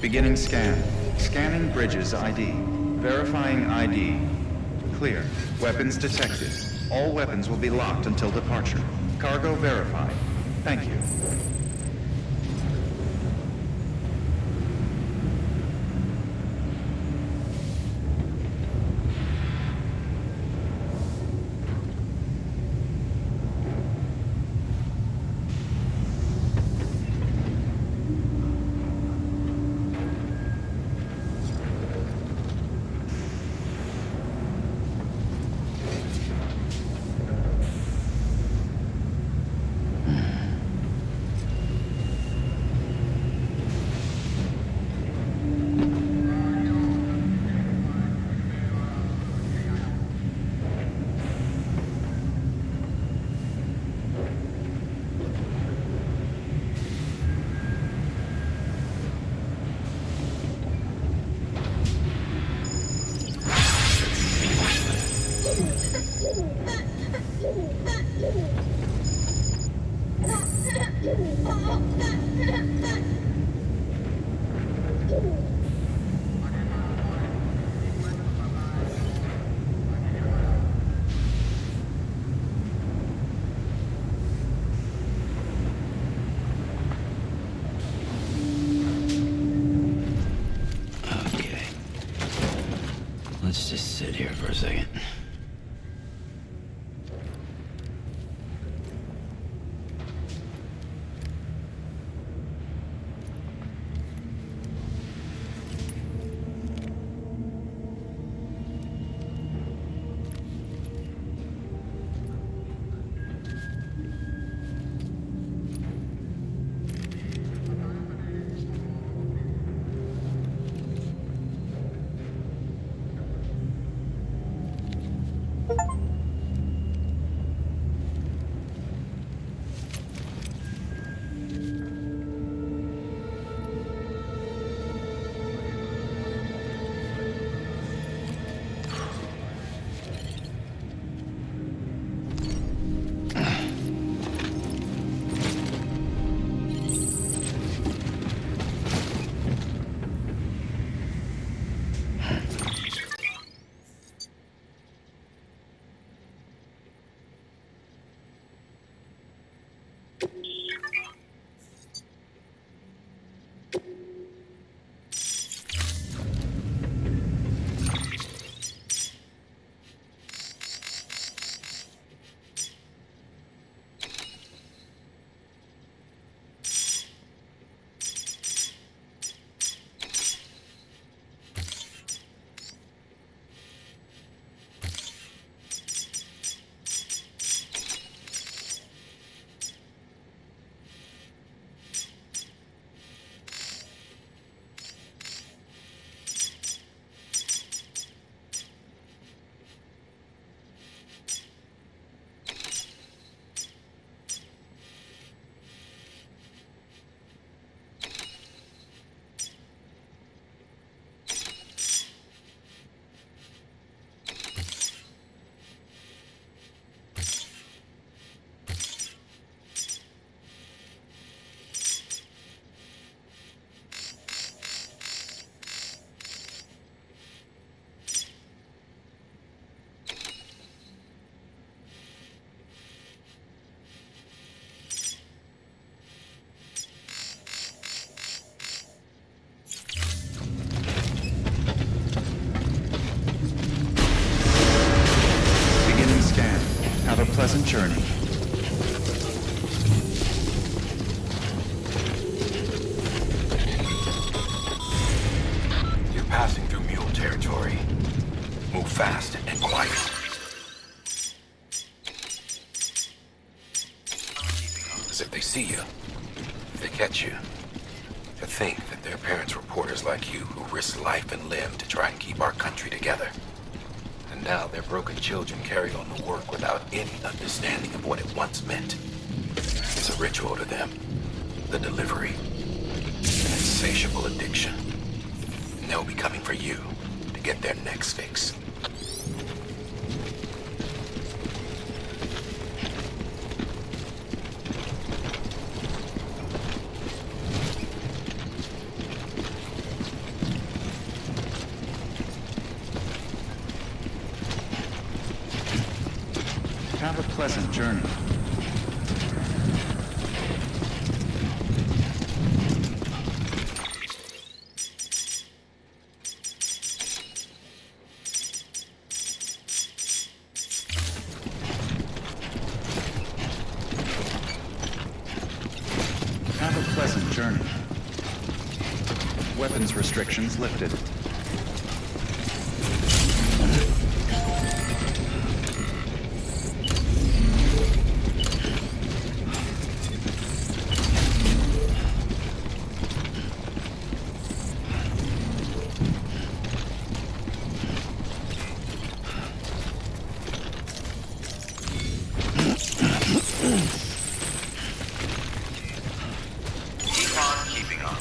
Beginning scan. Scanning bridges ID. Verifying ID. Clear. Weapons detected. All weapons will be locked until departure. Cargo verified. Thank you. Let's just sit here for a second. Have a pleasant journey. You're passing through mule territory. Move fast and quiet. Because if they see you, if they catch you, to think that their parents were reporters like you who risked life and limb to try and keep our country together. And now their broken children carry on the work without any understanding of what it once meant. It's a ritual to them. The delivery. An insatiable addiction. And they'll be coming for you to get their next fix. Have a pleasant journey. Have a pleasant journey. Weapons restrictions lifted. Keep on keeping on.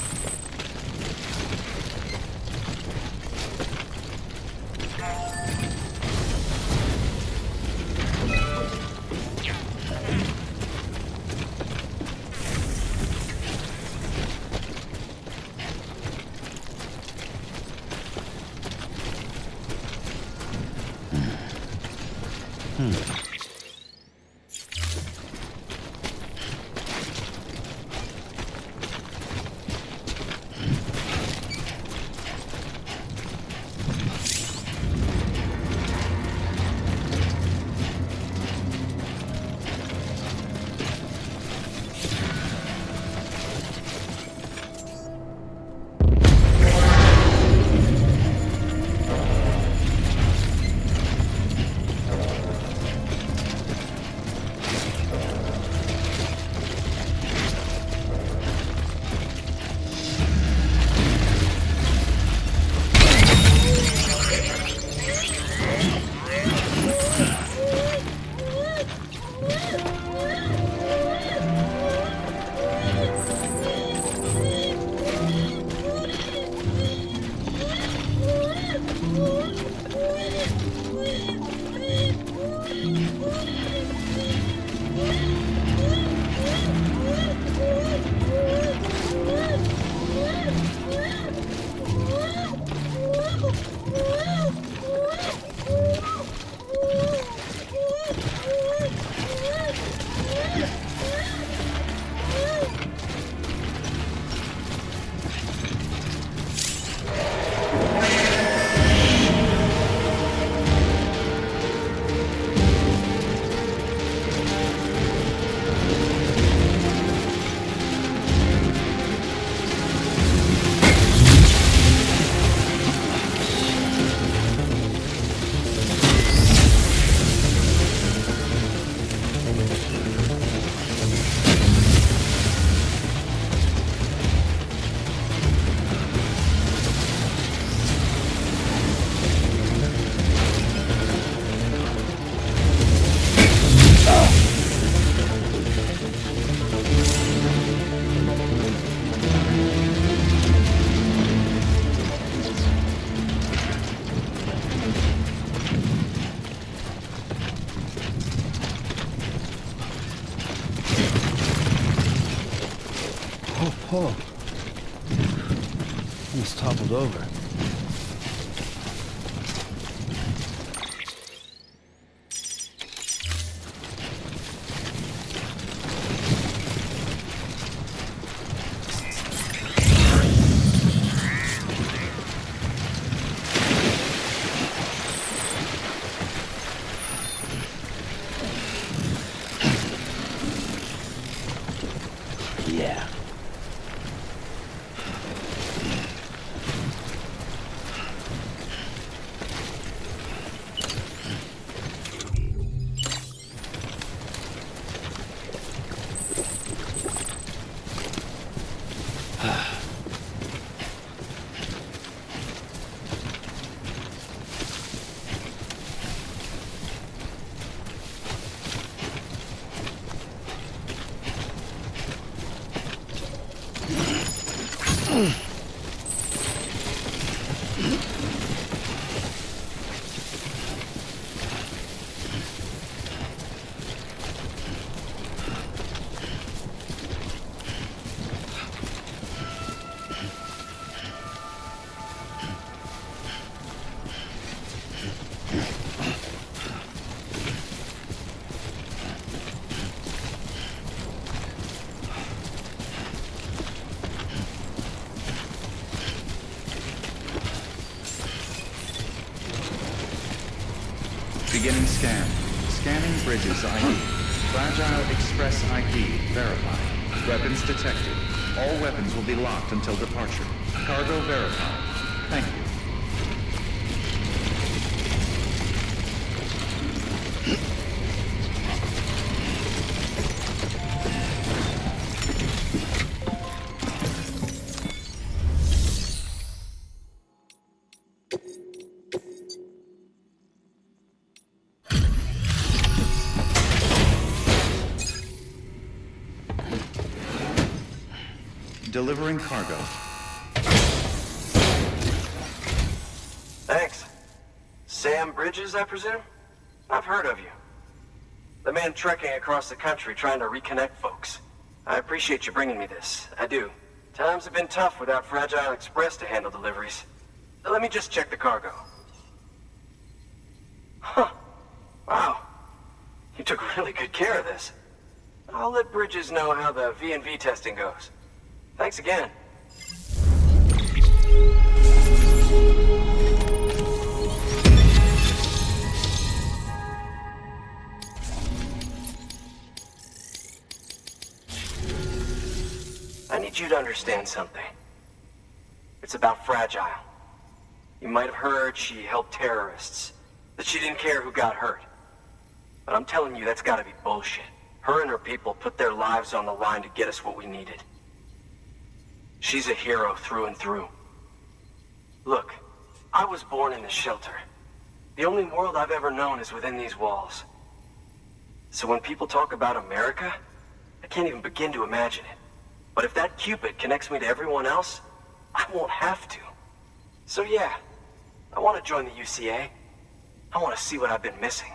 Oh. Almost toppled over. Yeah. Beginning scan. Scanning bridges ID. Fragile Express ID verified. Weapons detected. All weapons will be locked until departure. Cargo verified. Thank you. Delivering cargo. Thanks. Sam Bridges, I presume? I've heard of you. The man trekking across the country trying to reconnect folks. I appreciate you bringing me this. I do. Times have been tough without Fragile Express to handle deliveries. Let me just check the cargo. Huh. Wow. You took really good care of this. I'll let Bridges know how the V&V testing goes. Thanks again. I need you to understand something. It's about Fragile. You might have heard she helped terrorists, that she didn't care who got hurt. But I'm telling you, that's gotta be bullshit. Her and her people put their lives on the line to get us what we needed. She's a hero through and through. Look, I was born in this shelter. The only world I've ever known is within these walls. So when people talk about America, I can't even begin to imagine it. But if that Cupid connects me to everyone else, I won't have to. So yeah, I want to join the UCA. I want to see what I've been missing.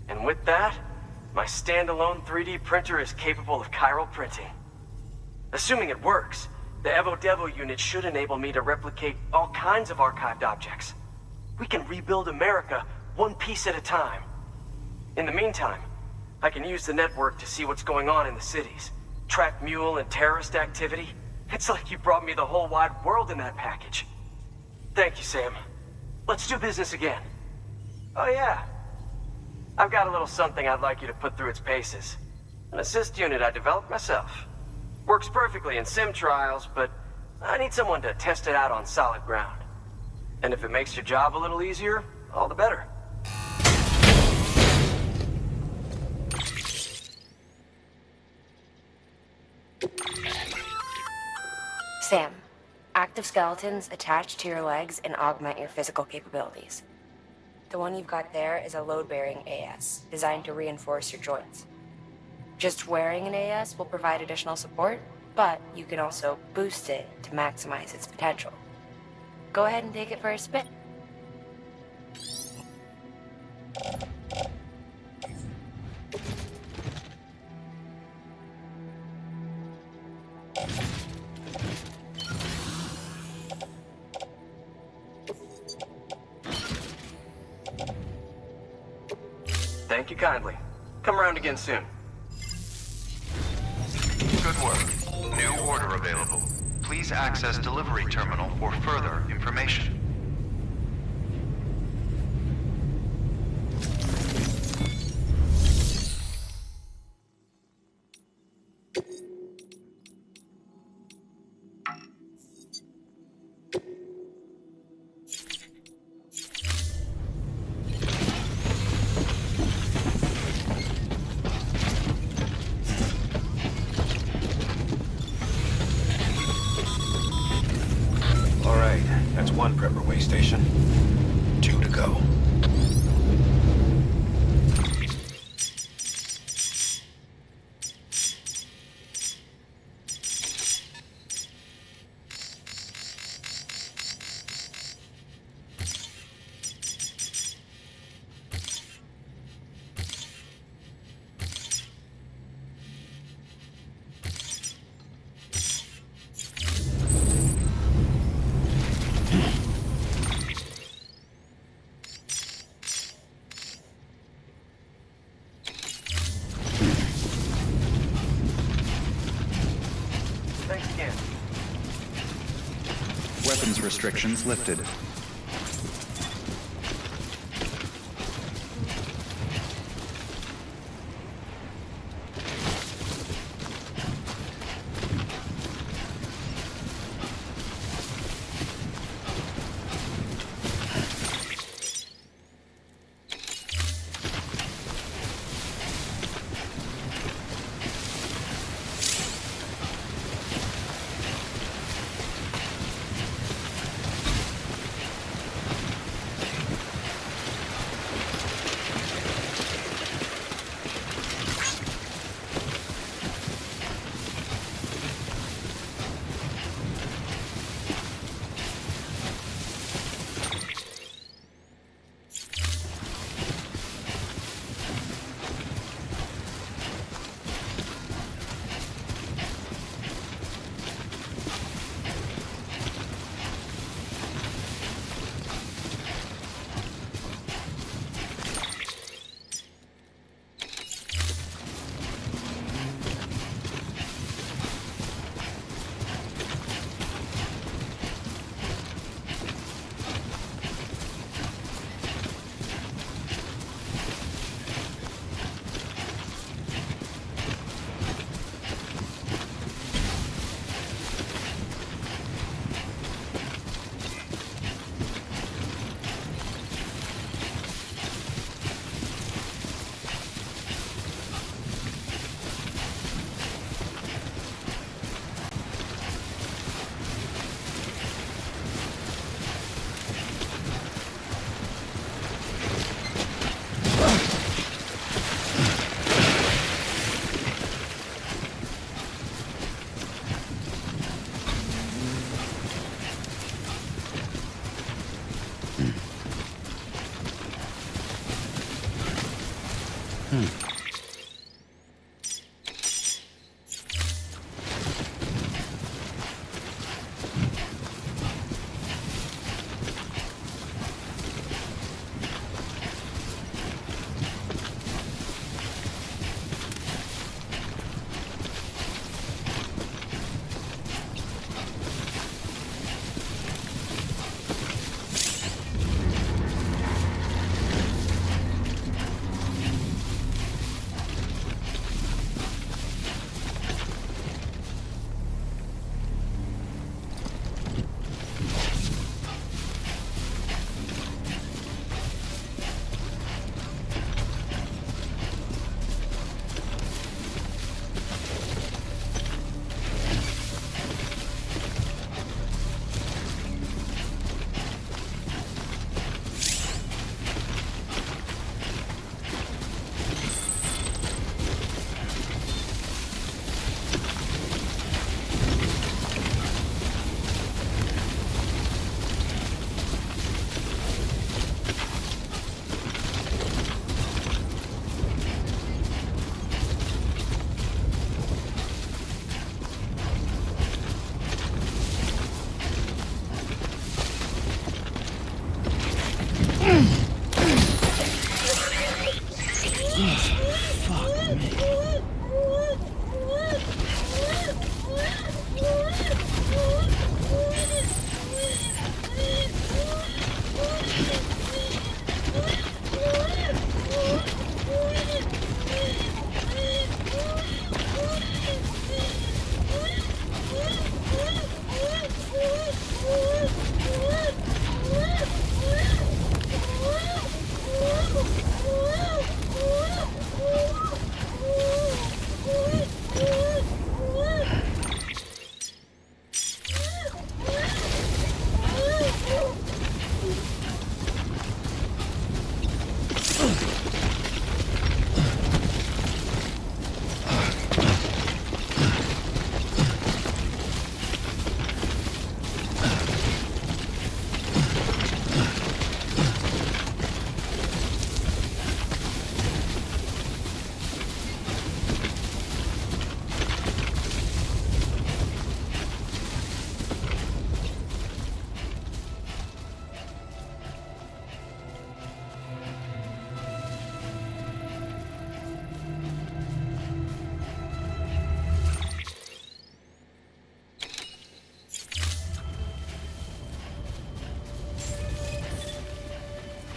And with that, my standalone 3D printer is capable of chiral printing. Assuming it works, the Evo Devo unit should enable me to replicate all kinds of archived objects. We can rebuild America one piece at a time. In the meantime, I can use the network to see what's going on in the cities, track mule and terrorist activity. It's like you brought me the whole wide world in that package. Thank you, Sam. Let's do business again. Oh yeah. I've got a little something I'd like you to put through its paces. An assist unit I developed myself. Works perfectly in sim trials, but I need someone to test it out on solid ground. And if it makes your job a little easier, all the better. Sam, active skeletons attach to your legs and augment your physical capabilities. The one you've got there is a load-bearing AS, designed to reinforce your joints. Just wearing an AS will provide additional support, but you can also boost it to maximize its potential. Go ahead and take it for a spin. Thank you kindly. Come around again soon. Good work. New order available. Please access delivery terminal for further information. space station. 2 to go. Thanks again. Weapons restrictions lifted.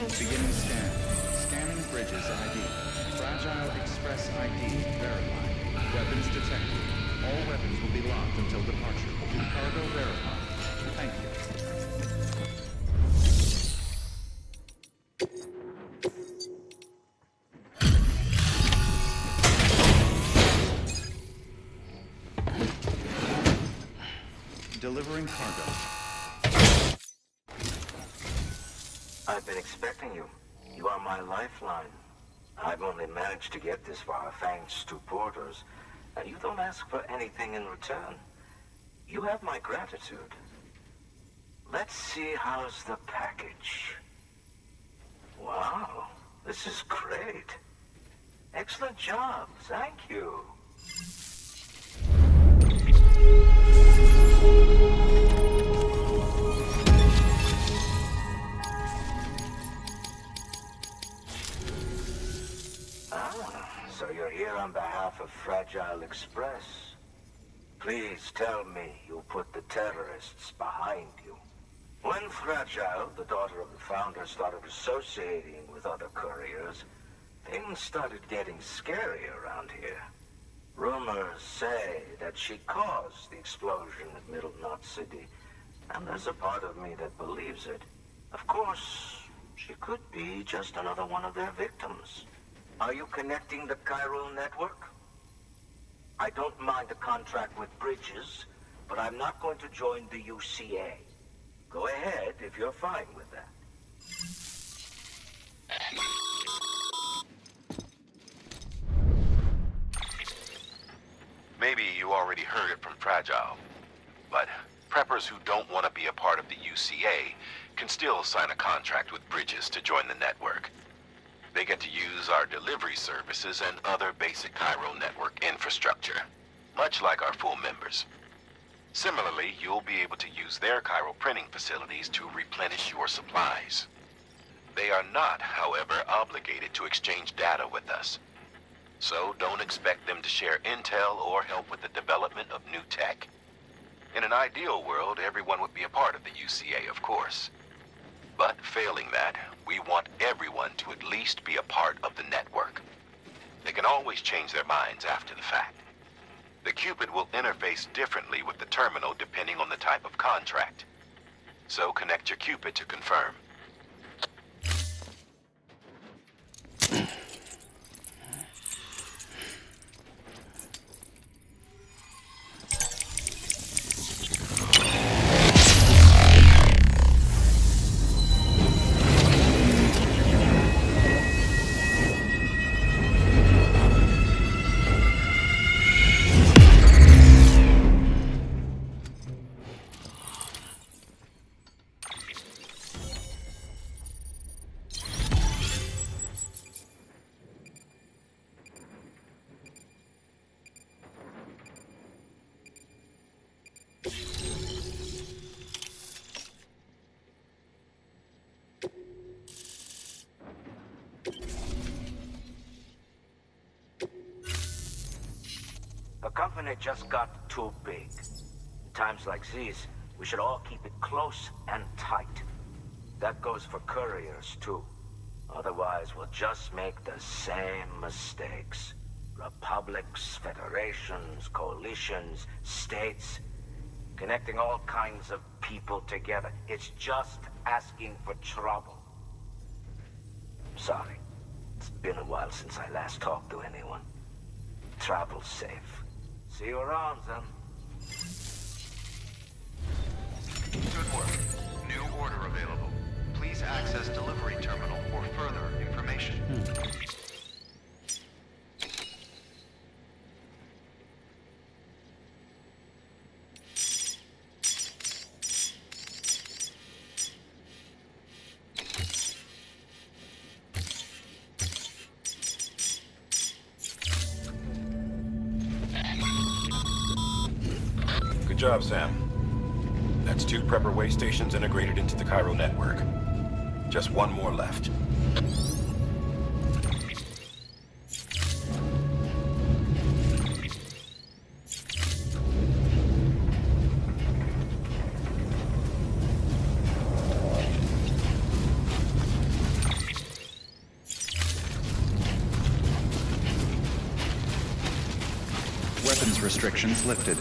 Beginning scan. Scanning bridges ID. Fragile Express ID verified. Weapons detected. All weapons will be locked until departure. Cargo verified. Thank you. Delivering cargo. I've been expecting you. You are my lifeline. I've only managed to get this far thanks to porters, and you don't ask for anything in return. You have my gratitude. Let's see how's the package. Wow, this is great. Excellent job, thank you. So you're here on behalf of Fragile Express. Please tell me you put the terrorists behind you. When Fragile, the daughter of the founder, started associating with other couriers, things started getting scary around here. Rumors say that she caused the explosion at Middle Knot City, and there's a part of me that believes it. Of course, she could be just another one of their victims. Are you connecting the chiral network? I don't mind a contract with Bridges, but I'm not going to join the UCA. Go ahead if you're fine with that. Maybe you already heard it from Fragile, but preppers who don't want to be a part of the UCA can still sign a contract with Bridges to join the network. They get to use our delivery services and other basic chiral network infrastructure, much like our full members. Similarly, you'll be able to use their chiral printing facilities to replenish your supplies. They are not, however, obligated to exchange data with us. So don't expect them to share intel or help with the development of new tech. In an ideal world, everyone would be a part of the UCA, of course. But failing that, we want everyone to at least be a part of the network. They can always change their minds after the fact. The Cupid will interface differently with the terminal depending on the type of contract. So connect your Cupid to confirm. The company just got too big. In times like these, we should all keep it close and tight. That goes for couriers, too. Otherwise, we'll just make the same mistakes. Republics, federations, coalitions, states, connecting all kinds of people together. It's just asking for trouble. Sorry. It's been a while since I last talked to anyone. Travel safe. See you around, then. Good work. New order available. Please access delivery terminal for further information. Good job, Sam. That's 2 prepper way stations integrated into the chiral network. Just 1 more left. access restrictions lifted.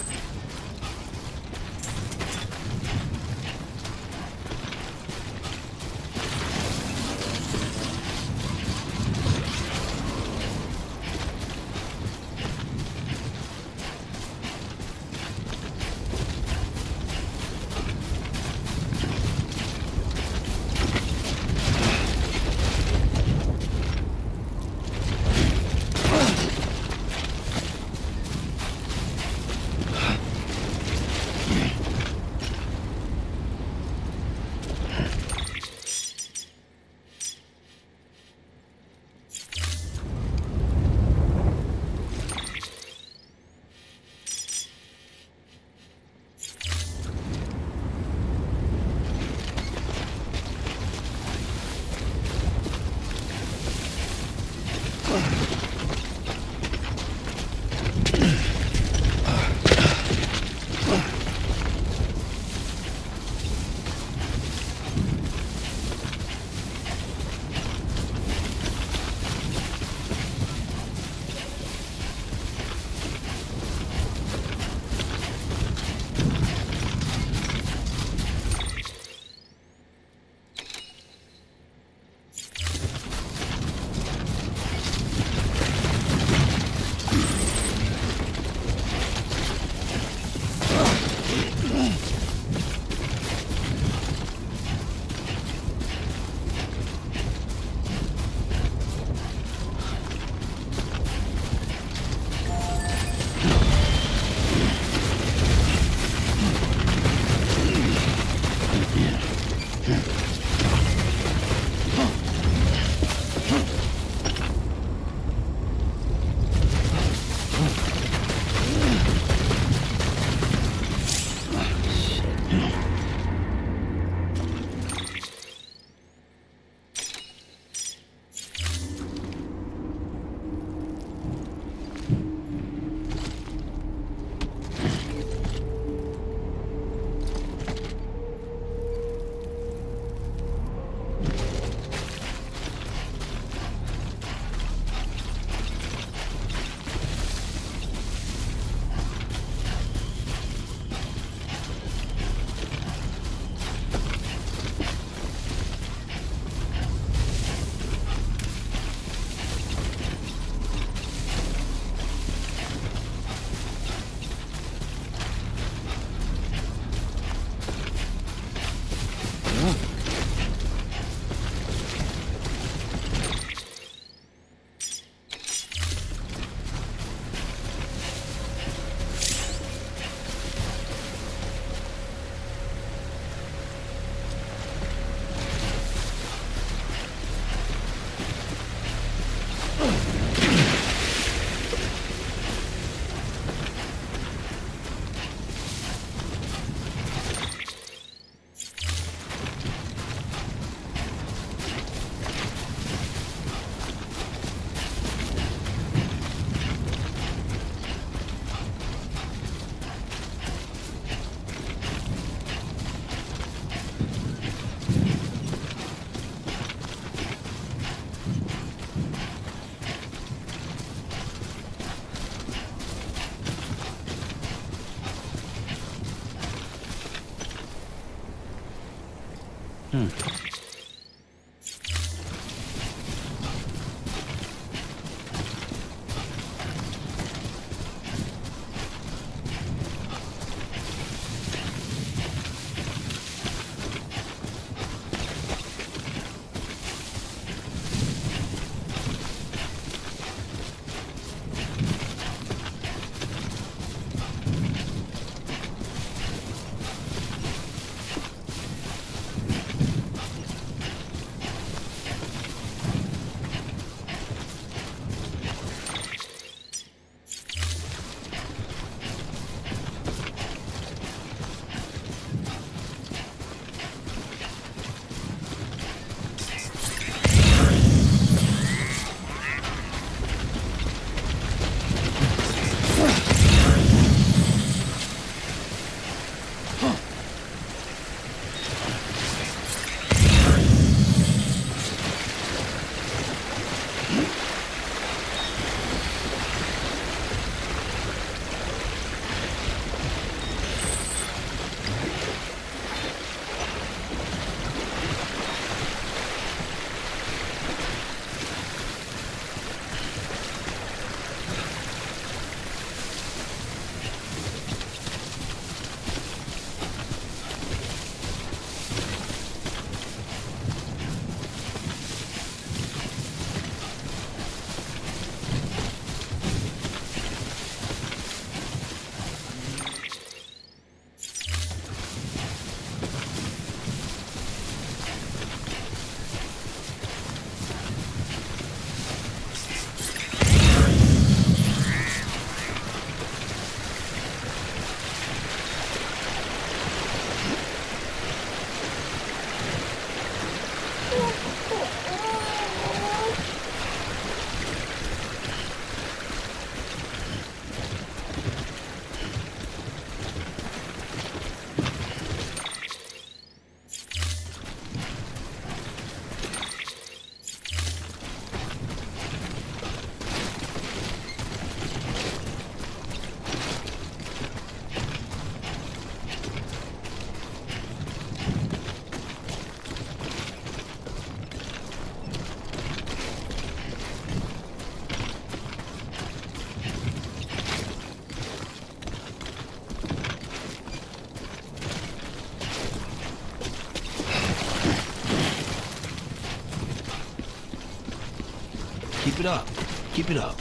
Keep it up. Keep it up.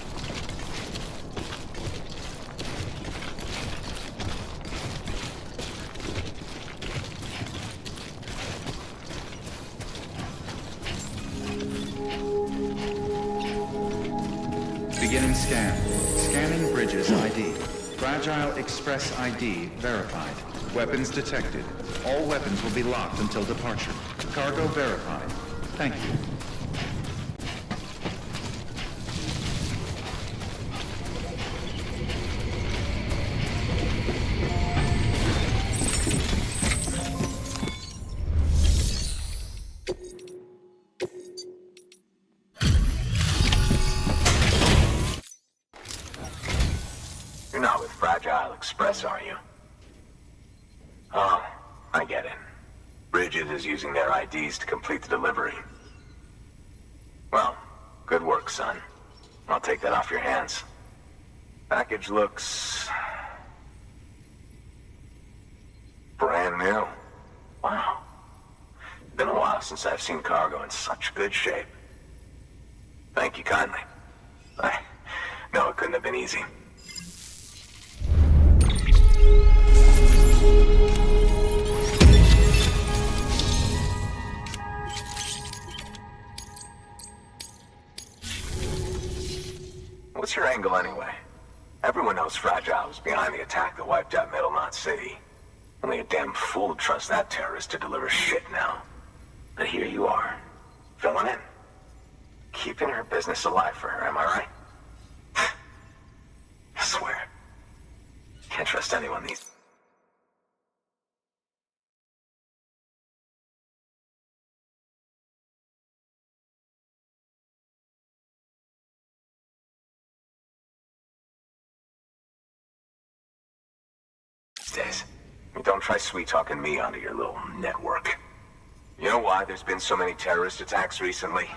Beginning scan. Scanning bridges ID. Fragile Express ID verified. Weapons detected. All weapons will be locked until departure. Cargo verified. Thank you. You're not with Fragile Express, are you? Oh, I get it. Bridget is using their IDs to complete the delivery. Well, good work, son. I'll take that off your hands. Package looks... brand new. Wow. Been a while since I've seen cargo in such good shape. Thank you kindly. I know it couldn't have been easy. What's your angle anyway? Everyone knows Fragile was behind the attack that wiped out Middle Knot City. Only a damn fool would trust that terrorist to deliver shit now. But here you are, filling in. Keeping her business alive for her, am I right? I swear. Can't trust anyone these... days. Don't try sweet-talking me onto your little network. You know why there's been so many terrorist attacks recently?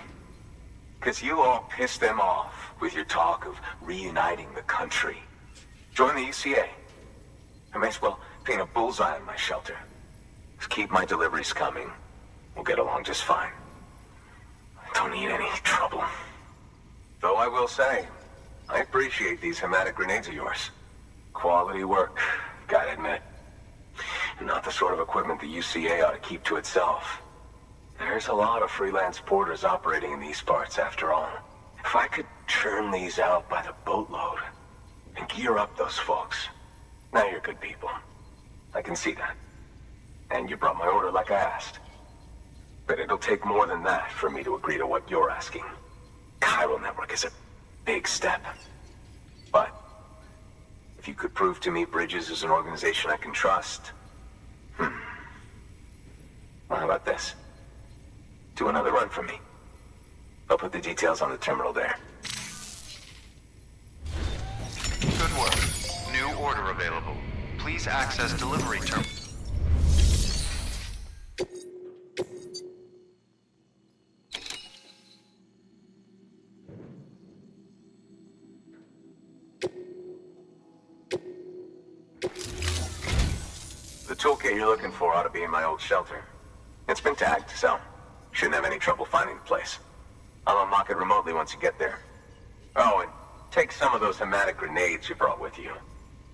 Because you all pissed them off with your talk of reuniting the country. Join the UCA. I may as well paint a bullseye on my shelter. Just keep my deliveries coming. We'll get along just fine. Don't need any trouble. Though I will say, I appreciate these hematic grenades of yours. Quality work, gotta admit. Not the sort of equipment the UCA ought to keep to itself. There's a lot of freelance porters operating in these parts, after all. If I could churn these out by the boatload and gear up those folks. Now you're good people. I can see that. And you brought my order like I asked. But it'll take more than that for me to agree to what you're asking. Chiral Network is a big step. But if you could prove to me Bridges is an organization I can trust... Well, how about this? Do another run for me. I'll put the details on the terminal there. Good work. New order available. Please access delivery terminal. The toolkit you're looking for ought to be in my old shelter. It's been tagged, so shouldn't have any trouble finding the place. I'll unlock it remotely once you get there. Oh, and take some of those hematic grenades you brought with you.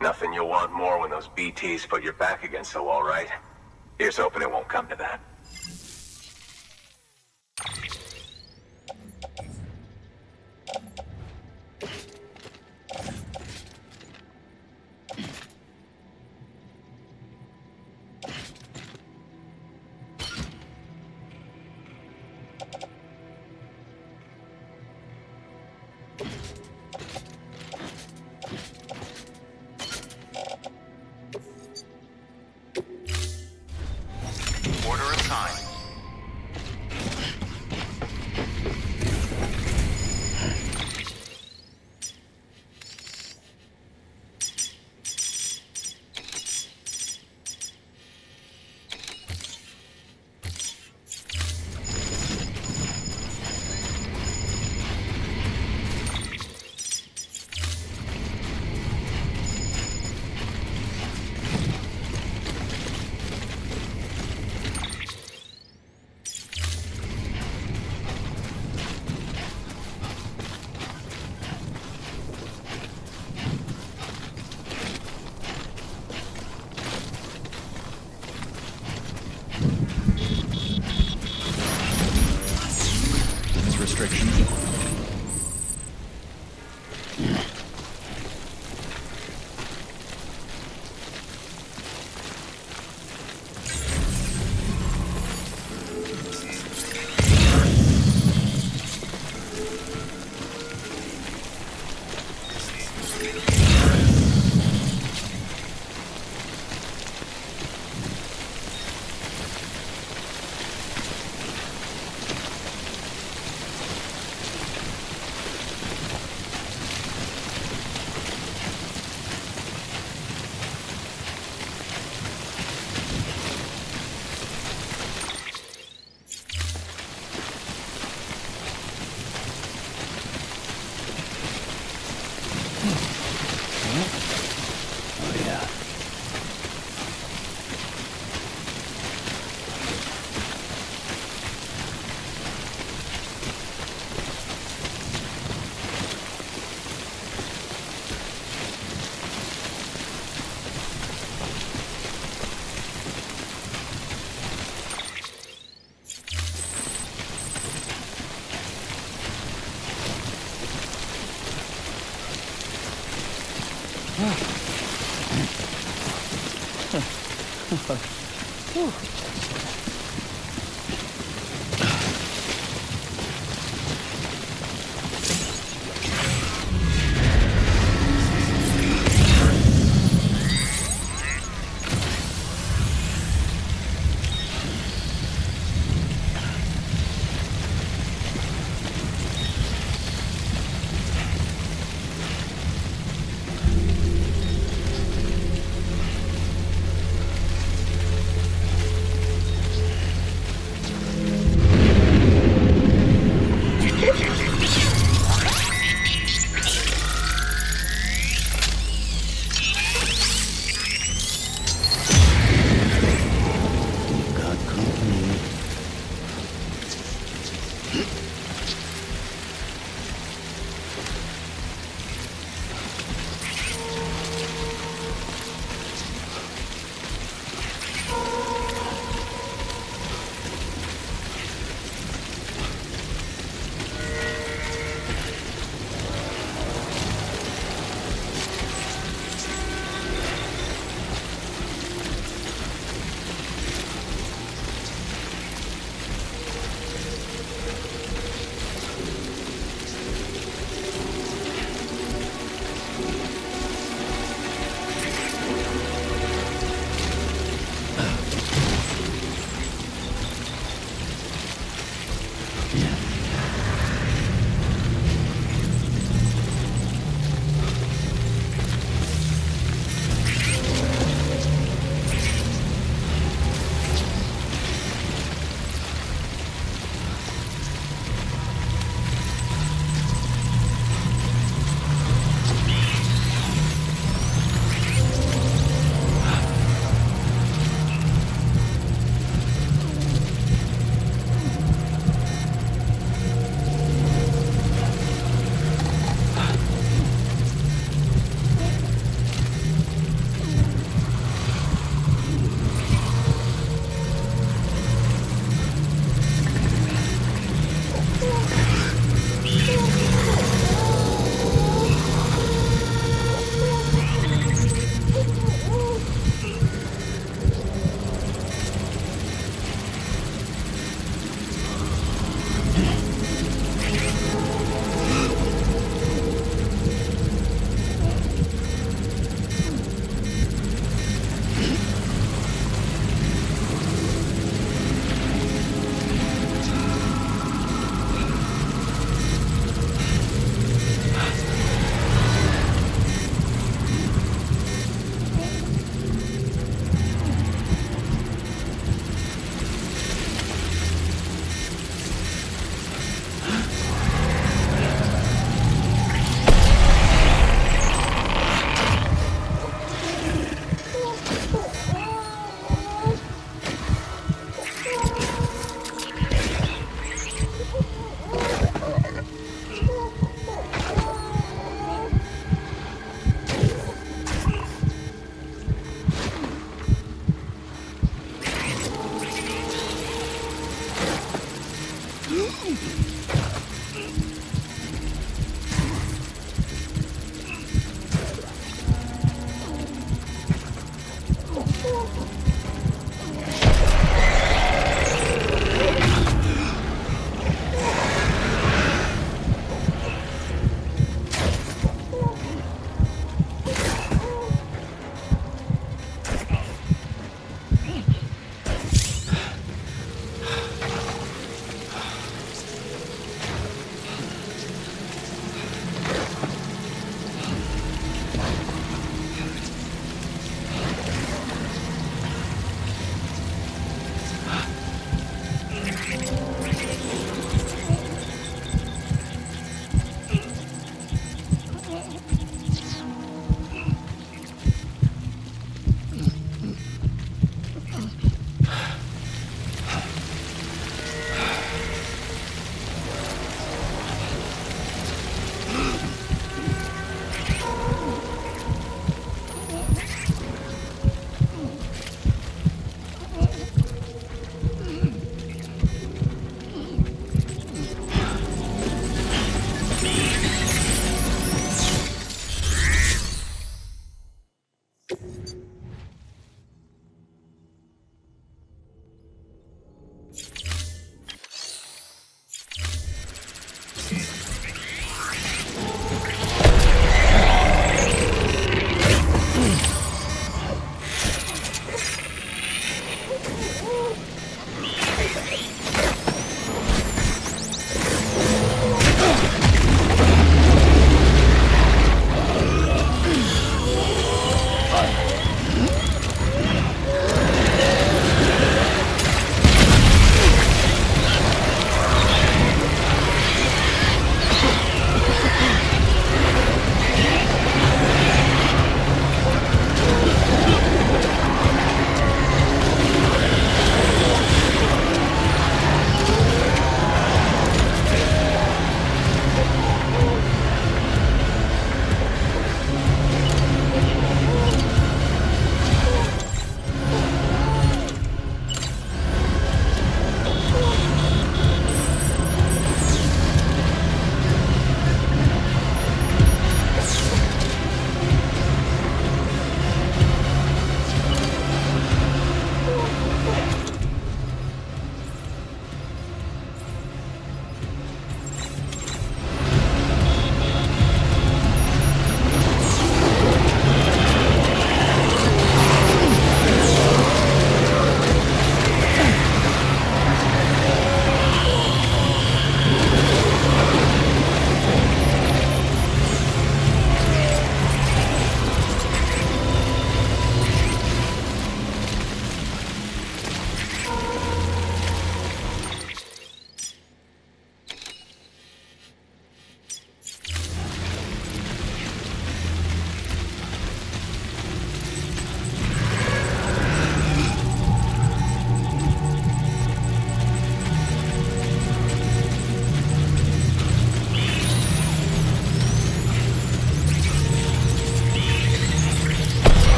Nothing you'll want more when those BTs put your back against the wall, right? Here's hoping it won't come to that. Order assigned. restrictions. Oh, yeah. Got company.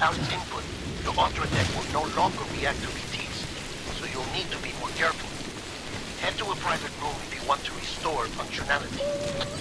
Without input, your ultra deck will no longer react to PTs, so you'll need to be more careful. Head to a private room if you want to restore functionality.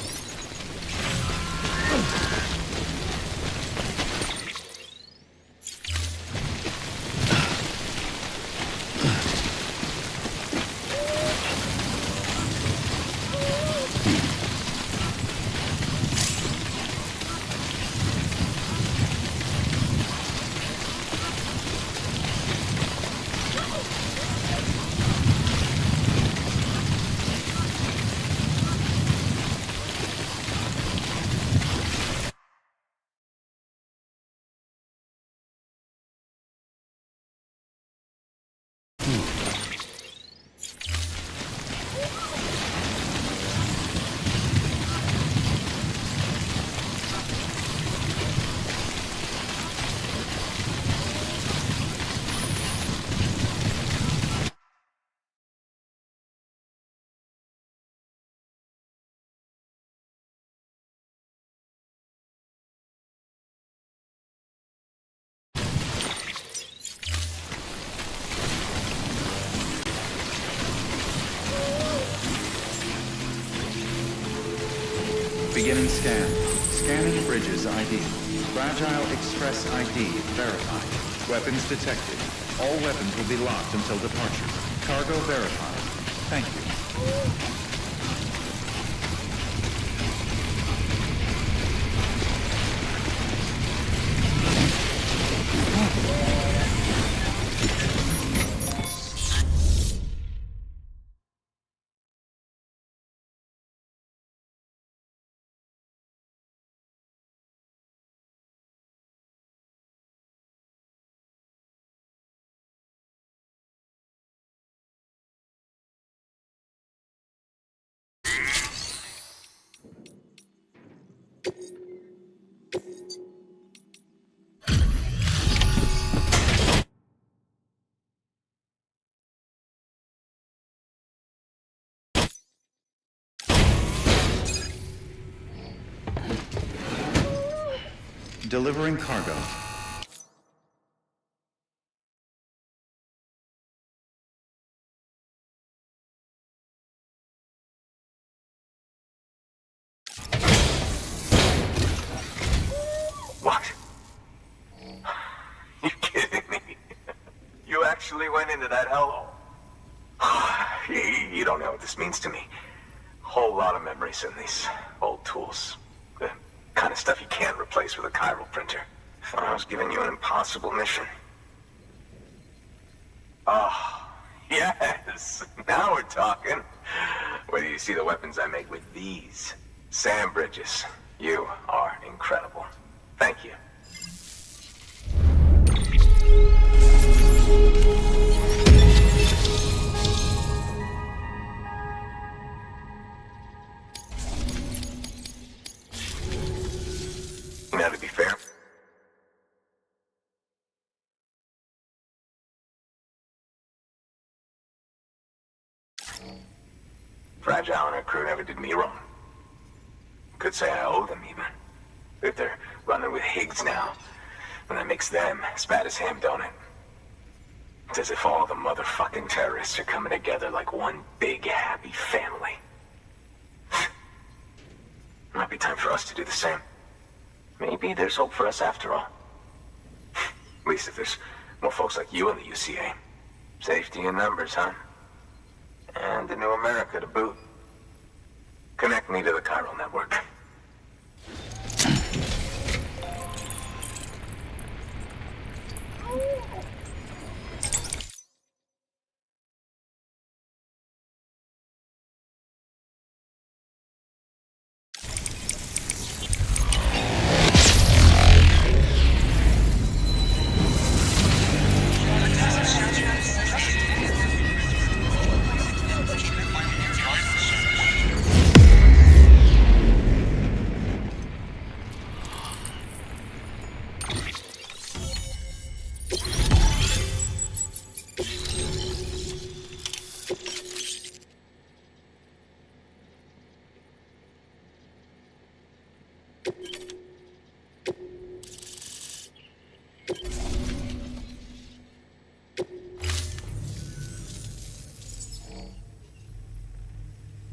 Beginning scan. Scanning bridges ID. Fragile Express ID verified. Weapons detected. All weapons will be locked until departure. Cargo verified. Thank you. Delivering cargo. What? You kidding me? You actually went into that hellhole? You don't know what this means to me. Whole lot of memories in these old tools. The kind of stuff you can't replace with a chiral printer. I was giving you an impossible mission. Oh, yes. Now we're talking. Whether you see the weapons I make with these. Sam Bridges, you are incredible. Thank you. Now, to be fair, Fragile and her crew never did me wrong. Could say I owe them, even. If they're running with Higgs now, then that makes them as bad as him, don't it? It's as if all the motherfucking terrorists are coming together like one big, happy family. Might be time for us to do the same. Maybe there's hope for us after all. At least if there's more folks like you in the UCA. Safety in numbers, huh? And a new America to boot. Connect me to the chiral network.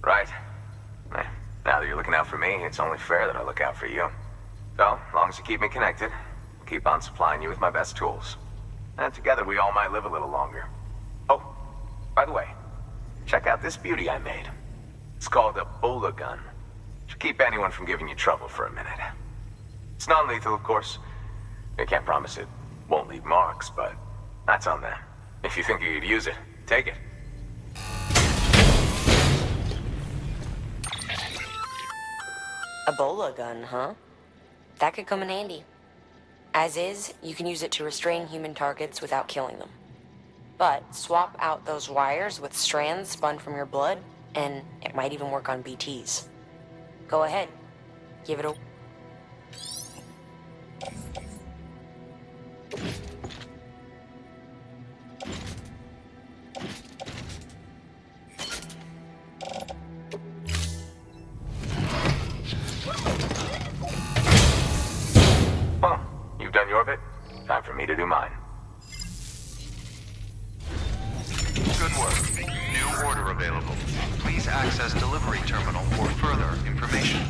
Right. Now that you're looking out for me, it's only fair that I look out for you. So, as long as you keep me connected, I'll keep on supplying you with my best tools. And together we all might live a little longer. Oh, by the way, check out this beauty I made. It's called a Bola gun. Should keep anyone from giving you trouble for a minute. It's non-lethal, of course. I can't promise it won't leave marks, but that's on them. If you think you could use it, take it. A Bola gun, huh? That could come in handy. As is, you can use it to restrain human targets without killing them. But swap out those wires with strands spun from your blood, and it might even work on BTs. Go ahead. Give it a... Well, you've done your bit. Time for me to do mine. Good work. New order available. Please access delivery terminal for further information.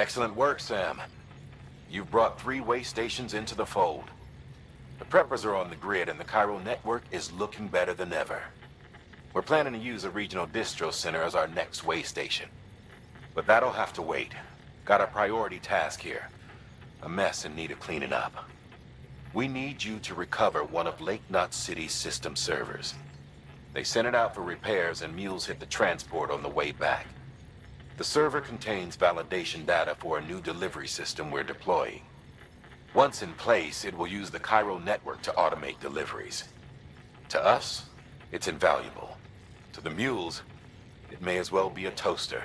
Excellent work, Sam. You've brought 3 way stations into the fold. The preppers are on the grid and the Cairo network is looking better than ever. We're planning to use a regional distro center as our next way station. But that'll have to wait. Got a priority task here. A mess in need of cleaning up. We need you to recover one of Lake Knot City's system servers. They sent it out for repairs and mules hit the transport on the way back. The server contains validation data for a new delivery system we're deploying. Once in place, it will use the Cairo network to automate deliveries. To us, it's invaluable. To the mules, it may as well be a toaster.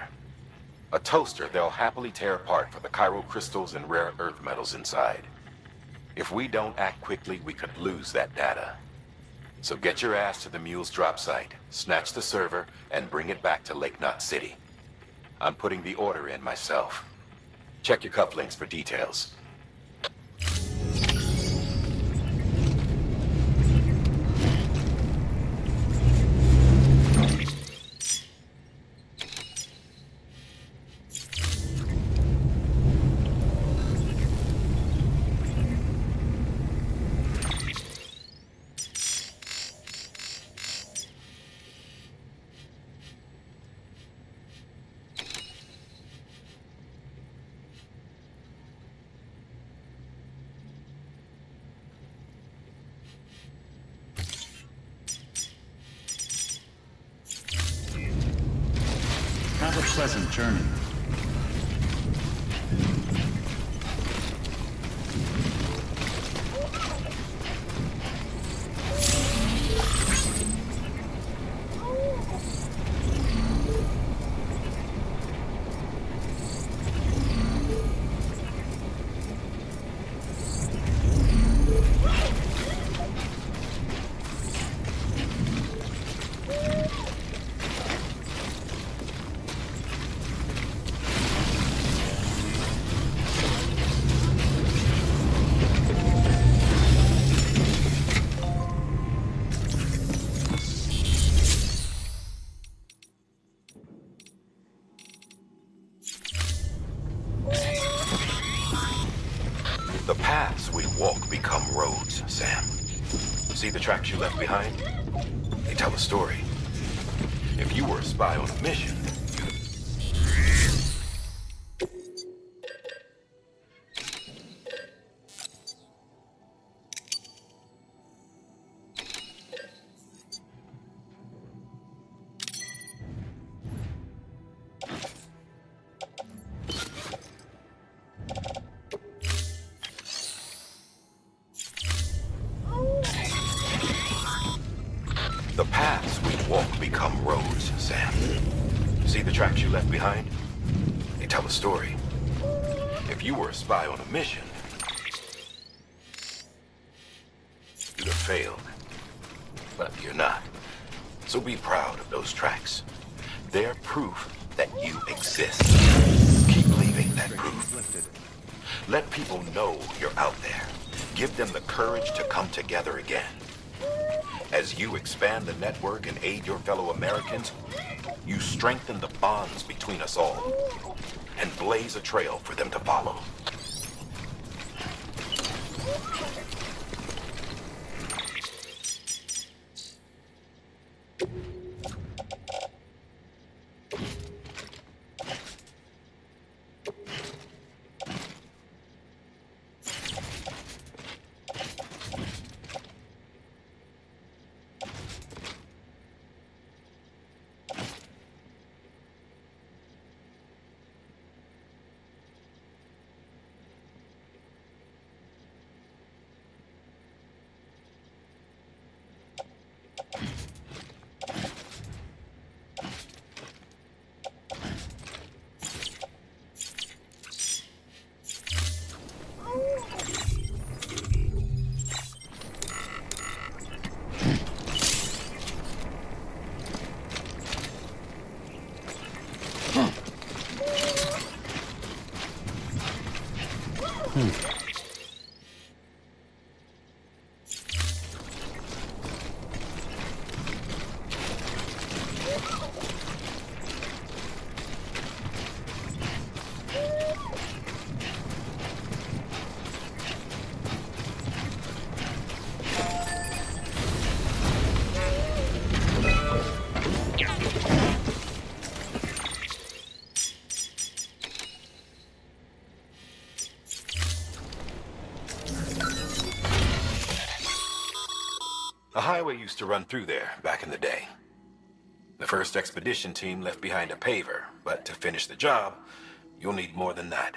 A toaster they'll happily tear apart for the Cairo crystals and rare earth metals inside. If we don't act quickly, we could lose that data. So get your ass to the mule's drop site, snatch the server, and bring it back to Lake Knot City. I'm putting the order in myself. Check your cufflinks for details. Have a pleasant journey. The paths we walk become roads, Sam. See the tracks you left behind? They tell a story. If you were a spy on a mission, the paths we walk become roads, Sam. See the tracks you left behind? They tell a story. If you were a spy on a mission, you'd have failed. But you're not. So be proud of those tracks. They're proof that you exist. Keep leaving that proof. Let people know you're out there. Give them the courage to come together again. As you expand the network and aid your fellow Americans, you strengthen the bonds between us all and blaze a trail for them to follow. highway used to run through there back in the day. The first expedition team left behind a paver, but to finish the job, you'll need more than that.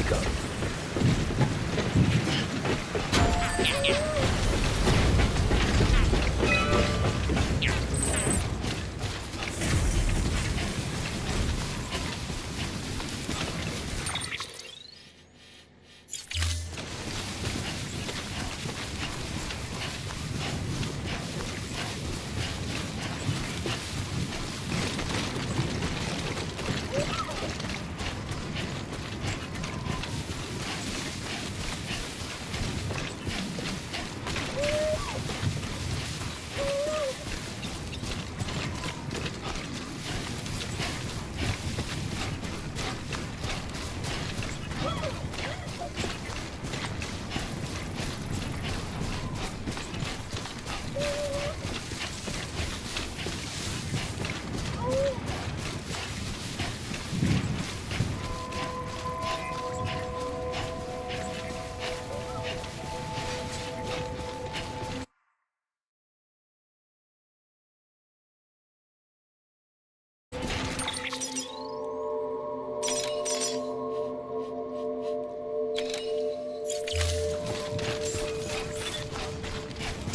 wake up.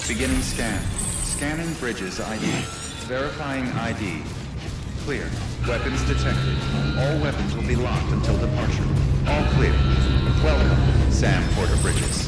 Beginning scan. Scanning bridges ID. Verifying ID. Clear. Weapons detected. All weapons will be locked until departure. All clear. Welcome, Sam Porter Bridges.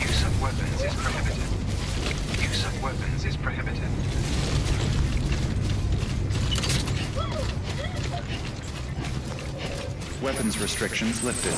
Use of weapons is prohibited. Use of weapons is prohibited. Weapons restrictions lifted.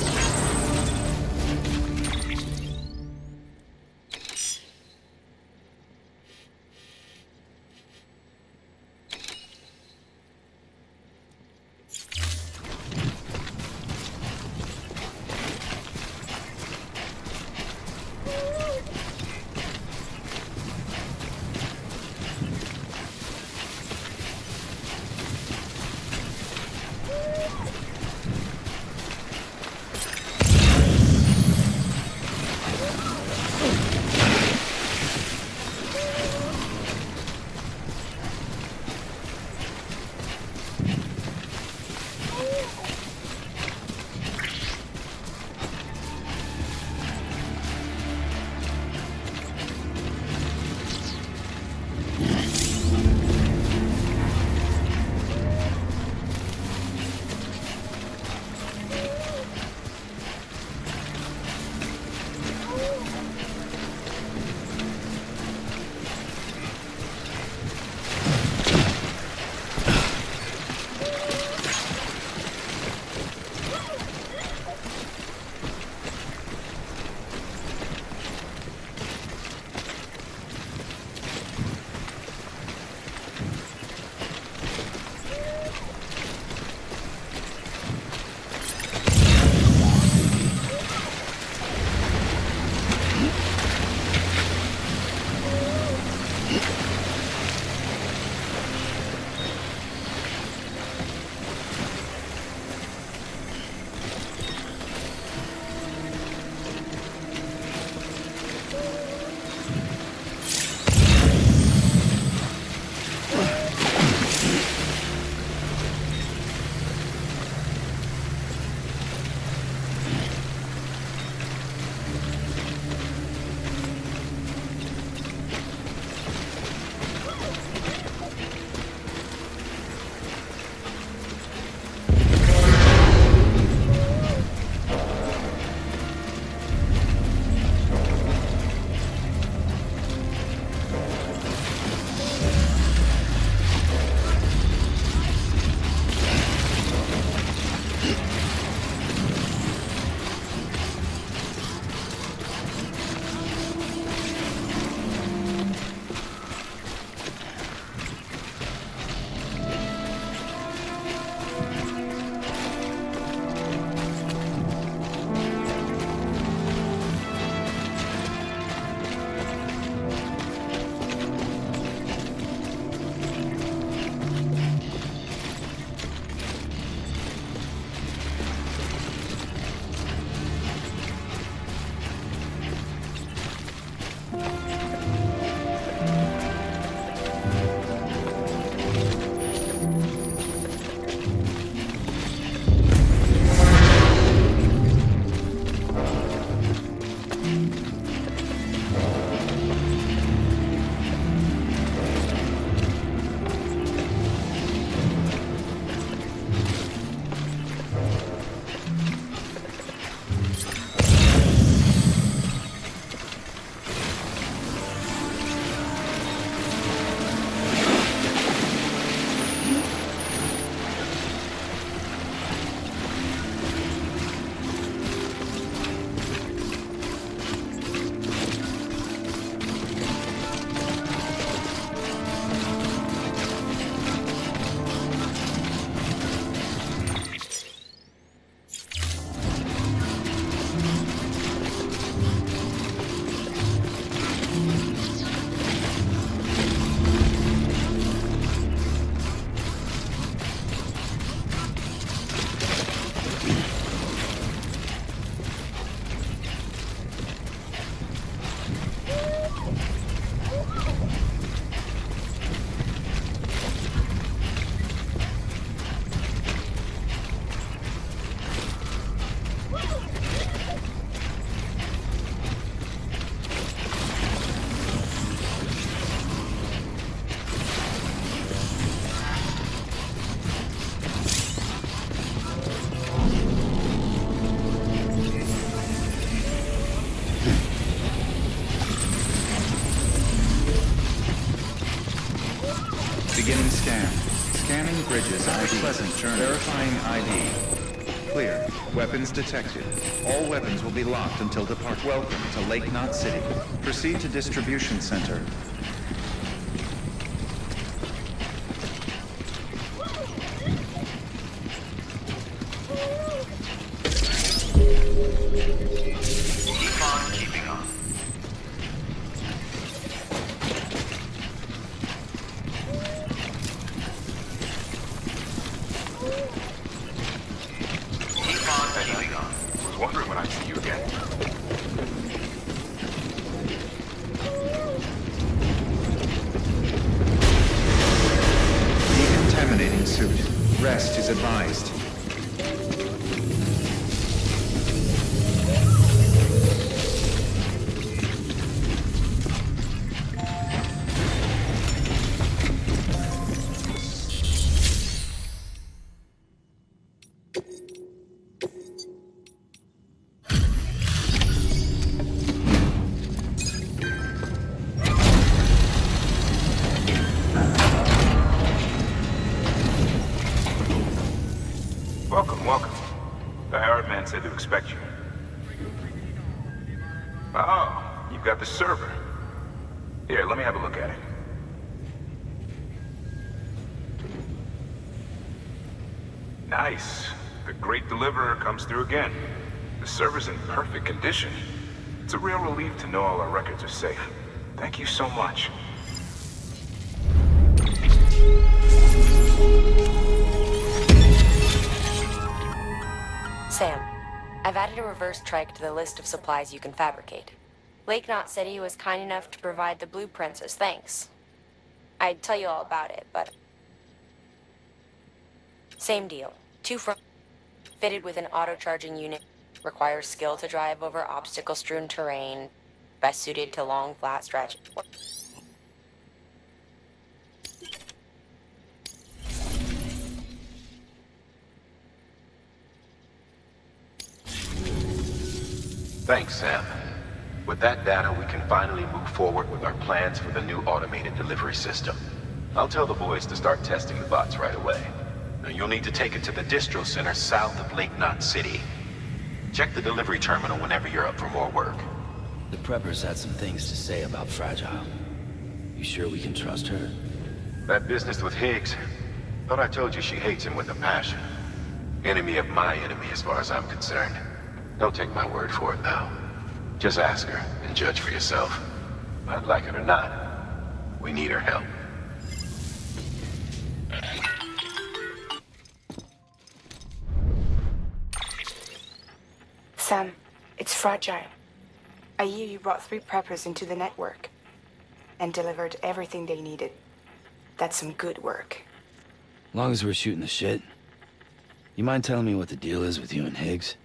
Bridges ID. Pleasant journey. Verifying ID. Clear. Weapons detected. All weapons will be locked until departure. Welcome to Lake Knot City. Proceed to distribution center. Keep on keeping on. Keep on keeping on. Was wondering when I'd see you again. Decontaminating suit. Rest is advised. Welcome, welcome. The hired man said to expect you. Oh, you've got the server. Here, let me have a look at it. Nice. The great deliverer comes through again. The server's in perfect condition. It's a real relief to know all our records are safe. Thank you so much. Sam, I've added a reverse trike to the list of supplies you can fabricate. Lake Knot City was kind enough to provide the blueprints as thanks. I'd tell you all about it, but... Same deal. Two front fitted with an auto-charging unit. Requires skill to drive over obstacle-strewn terrain. Best suited to long, flat stretches. Thanks, Sam. With that data, we can finally move forward with our plans for the new automated delivery system. I'll tell the boys to start testing the bots right away. Now, you'll need to take it to the distro center south of Lake Knot City. Check the delivery terminal whenever you're up for more work. The preppers had some things to say about Fragile. You sure we can trust her? That business with Higgs, thought I told you she hates him with a passion. Enemy of my enemy as far as I'm concerned. Don't take my word for it, though. Just ask her and judge for yourself. I'd like it or not, we need her help. Sam, it's Fragile. I hear you brought 3 preppers into the network and delivered everything they needed. That's some good work. Long as we're shooting the shit. You mind telling me what the deal is with you and Higgs?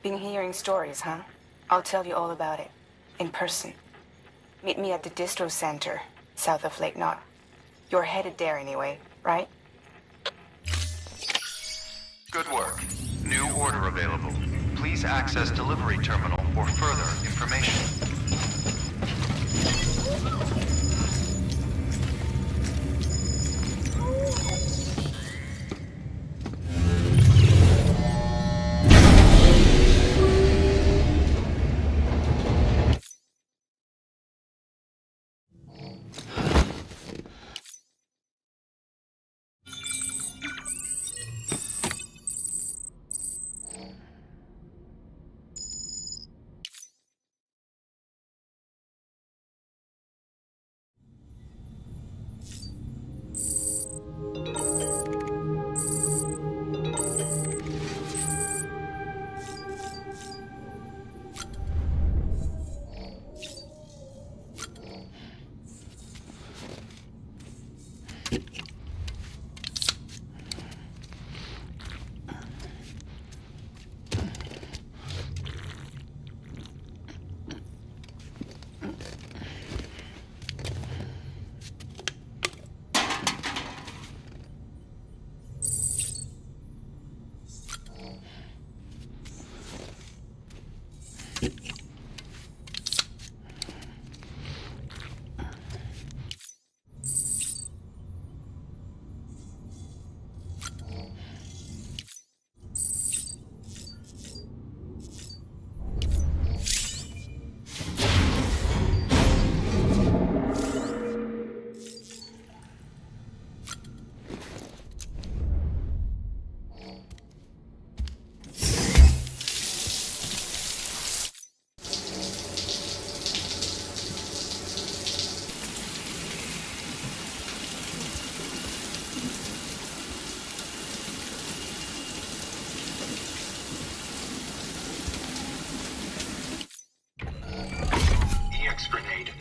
Been hearing stories, huh? I'll tell you all about it. In person. Meet me at the distro center, south of Lake Knot. You're headed there anyway, right? Good work. New order available. Please access delivery terminal for further information.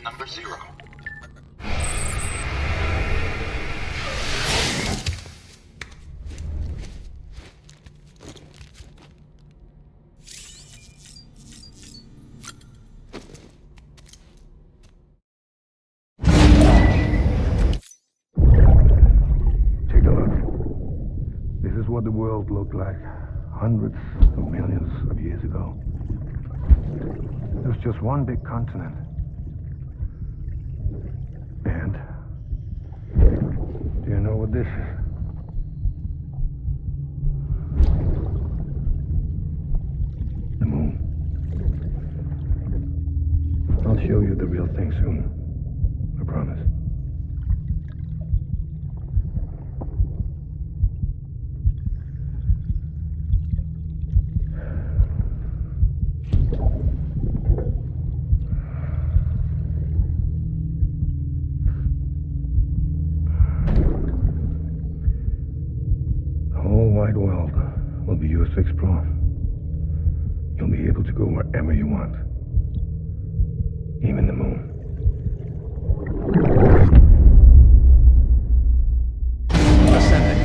number 0. Take a look. This is what the world looked like hundreds of millions of years ago. It was just one big continent. And do you know what this is? The moon. I'll show you the real thing soon. I promise. The whole wide world will be yours to explore. You'll be able to go wherever you want. Even the moon. Ascending.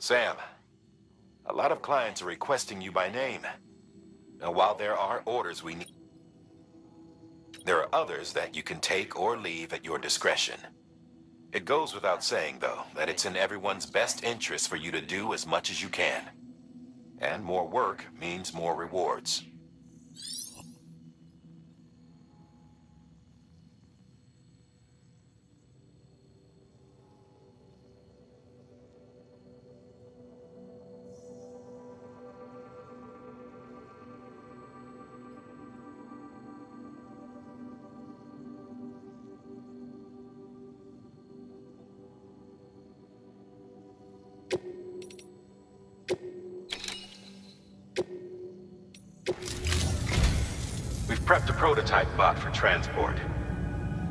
Sam, a lot of clients are requesting you by name. Now, while there are orders we need, there are others that you can take or leave at your discretion. It goes without saying, though, that it's in everyone's best interest for you to do as much as you can. And more work means more rewards. We've prepped a prototype bot for transport.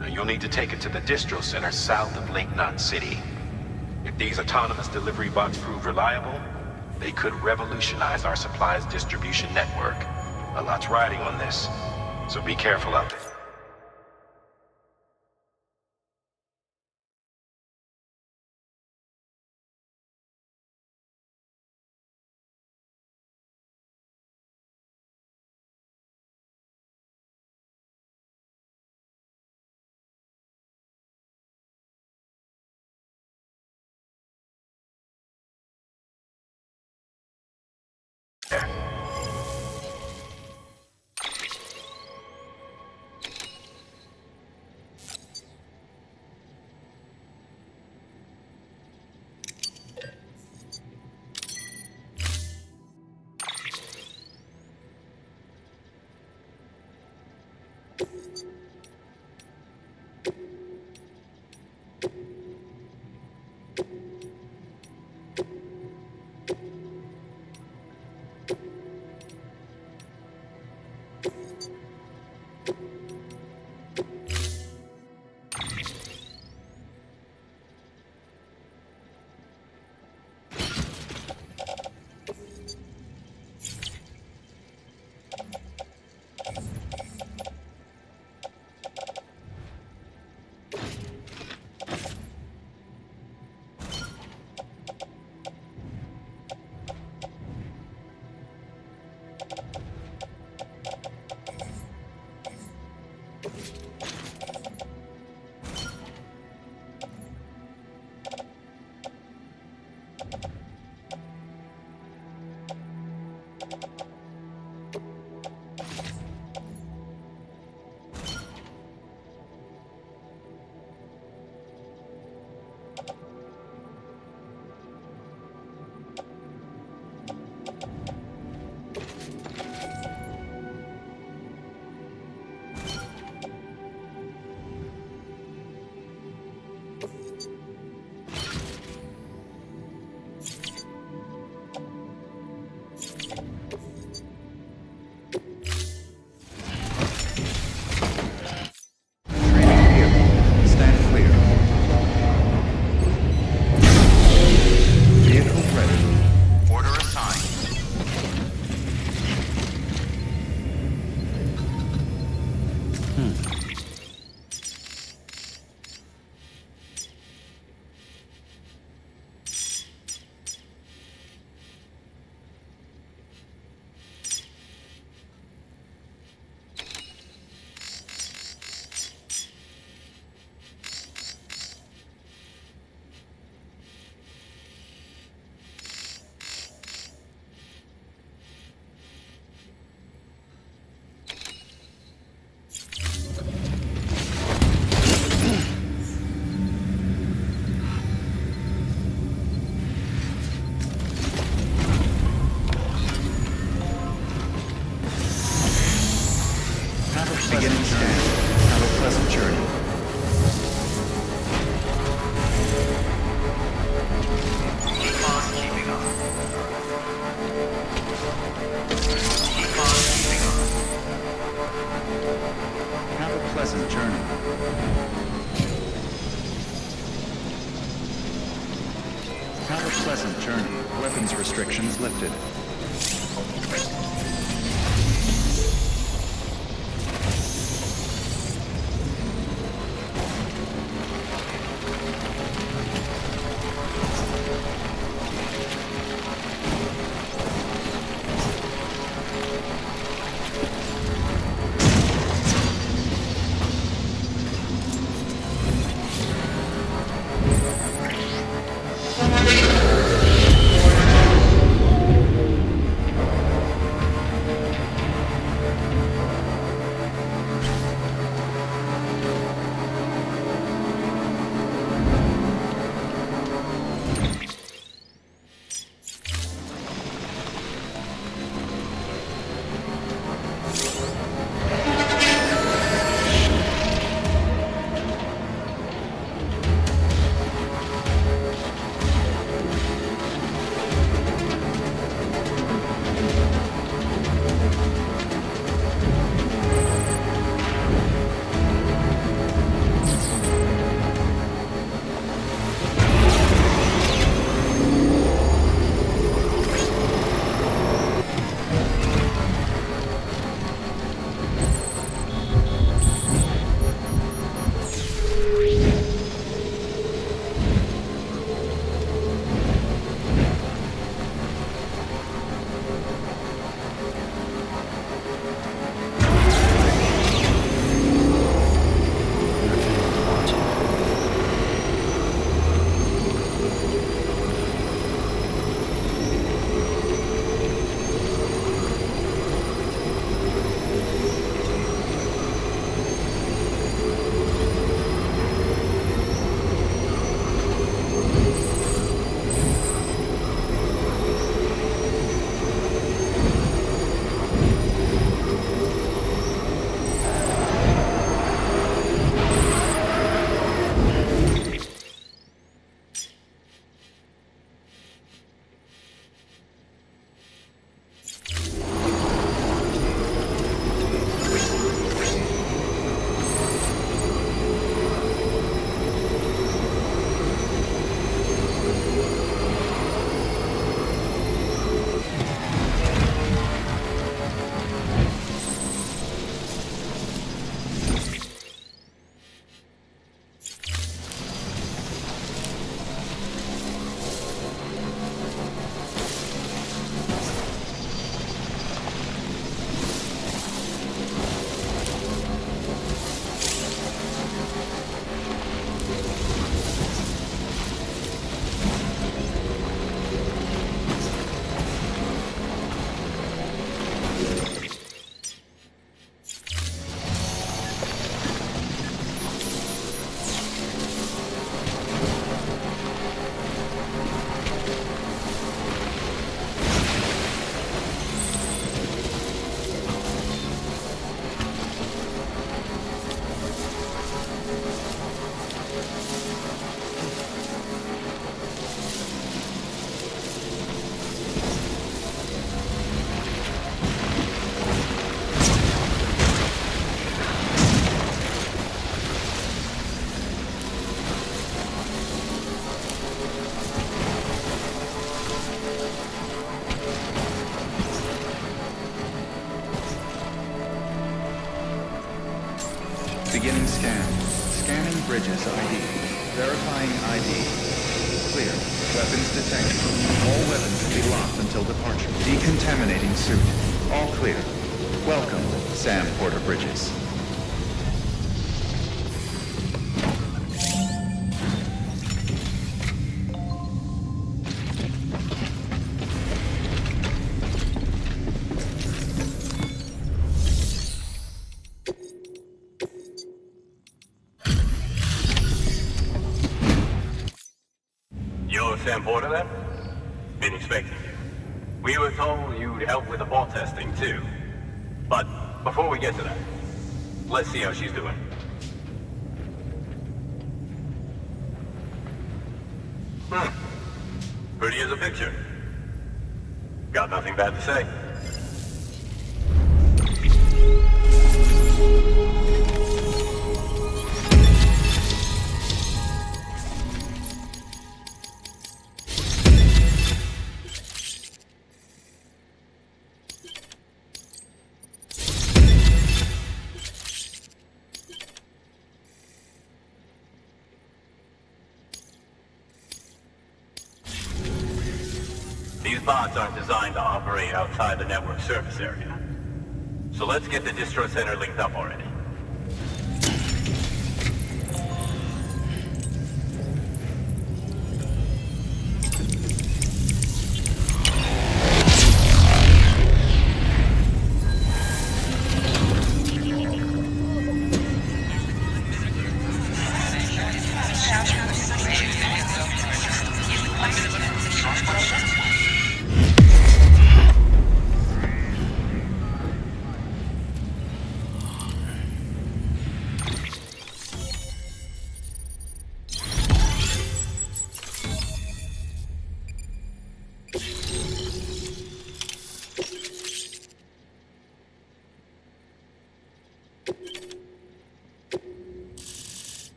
Now you'll need to take it to the distro center south of Lake Knot City. If these autonomous delivery bots prove reliable, they could revolutionize our supplies distribution network. A lot's riding on this, so be careful out there. journey. Weapons restrictions lifted. Beginning scan. Scanning bridges ID. Verifying ID. Clear. Weapons detected. All weapons will be locked until departure. Decontaminating suit. All clear. Welcome, Sam Porter Bridges. You're Sam Porter then? Been expecting you. We were told you'd help with the bot testing too. But before we get to that, let's see how she's doing. Pretty as a picture. Got nothing bad to say. These bots aren't designed to operate outside the network service area. So let's get the distro center linked up already.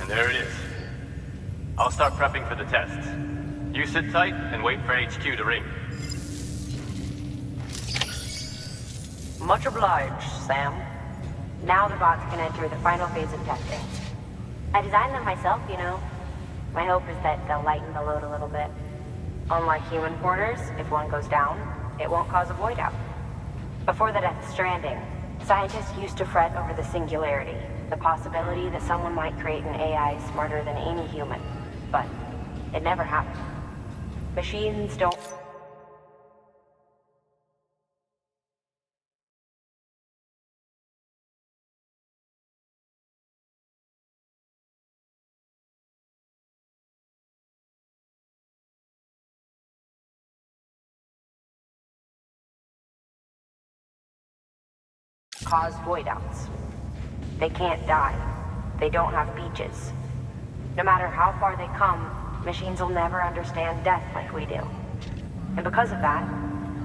And there it is. I'll start prepping for the test. You sit tight and wait for HQ to ring. Much obliged, Sam. Now the bots can enter the final phase of testing. I designed them myself, you know. My hope is that they'll lighten the load a little bit. Unlike human porters, if one goes down, it won't cause a void out. Before the death of Stranding, scientists used to fret over the singularity, the possibility that someone might create an AI smarter than any human. But it never happened. Machines don't... cause void outs. They can't die. They don't have beaches. No matter how far they come, machines will never understand death like we do. And because of that,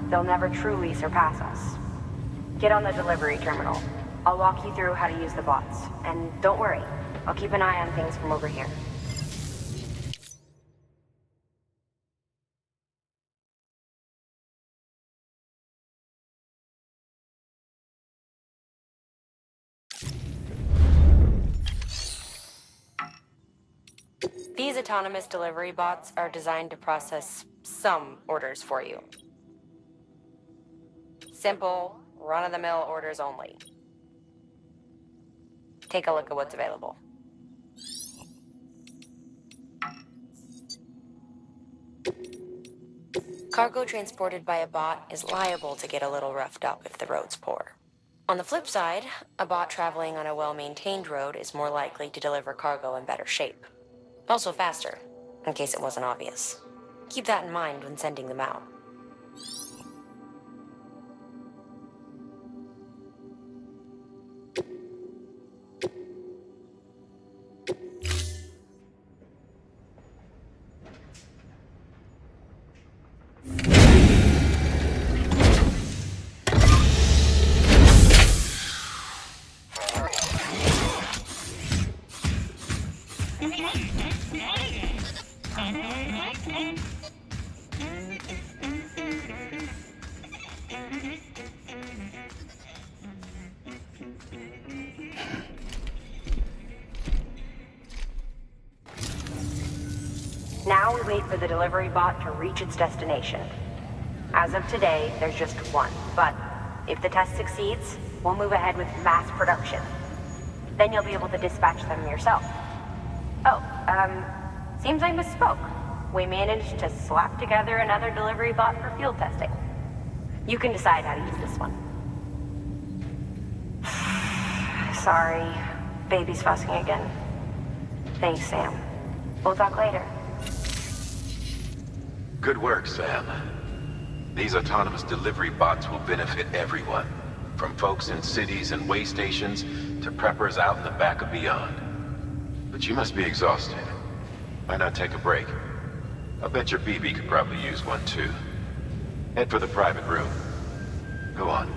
they'll never truly surpass us. Get on the delivery terminal. I'll walk you through how to use the bots. And don't worry, I'll keep an eye on things from over here. These autonomous delivery bots are designed to process some orders for you. Simple, run-of-the-mill orders only. Take a look at what's available. Cargo transported by a bot is liable to get a little roughed up if the road's poor. On the flip side, a bot traveling on a well-maintained road is more likely to deliver cargo in better shape. Also faster, in case it wasn't obvious. Keep that in mind when sending them out. Now we wait for the delivery bot to reach its destination. As of today, there's just one, but if the test succeeds, we'll move ahead with mass production. Then you'll be able to dispatch them yourself. Oh, seems I misspoke. We managed to slap together another delivery bot for field testing. You can decide how to use this one. Sorry, baby's fussing again. Thanks, Sam. We'll talk later. Good work, Sam. These autonomous delivery bots will benefit everyone, from folks in cities and way stations to preppers out in the back of beyond. But you must be exhausted. Why not take a break? I'll bet your BB could probably use one too. Head for the private room. Go on.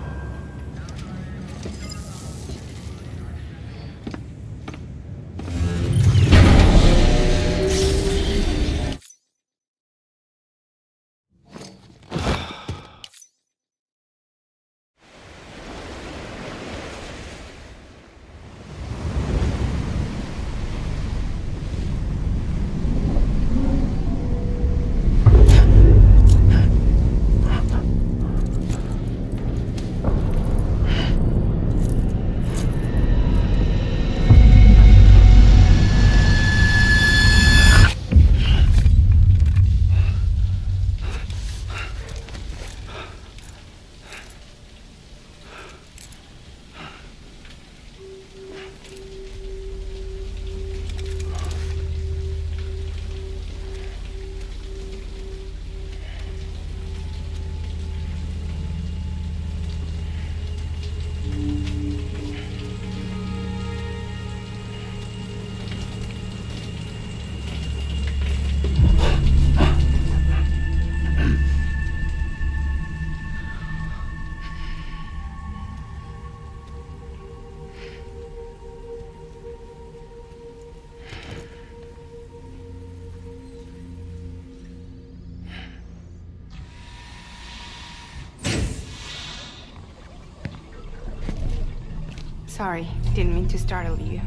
Sorry, didn't mean to startle you.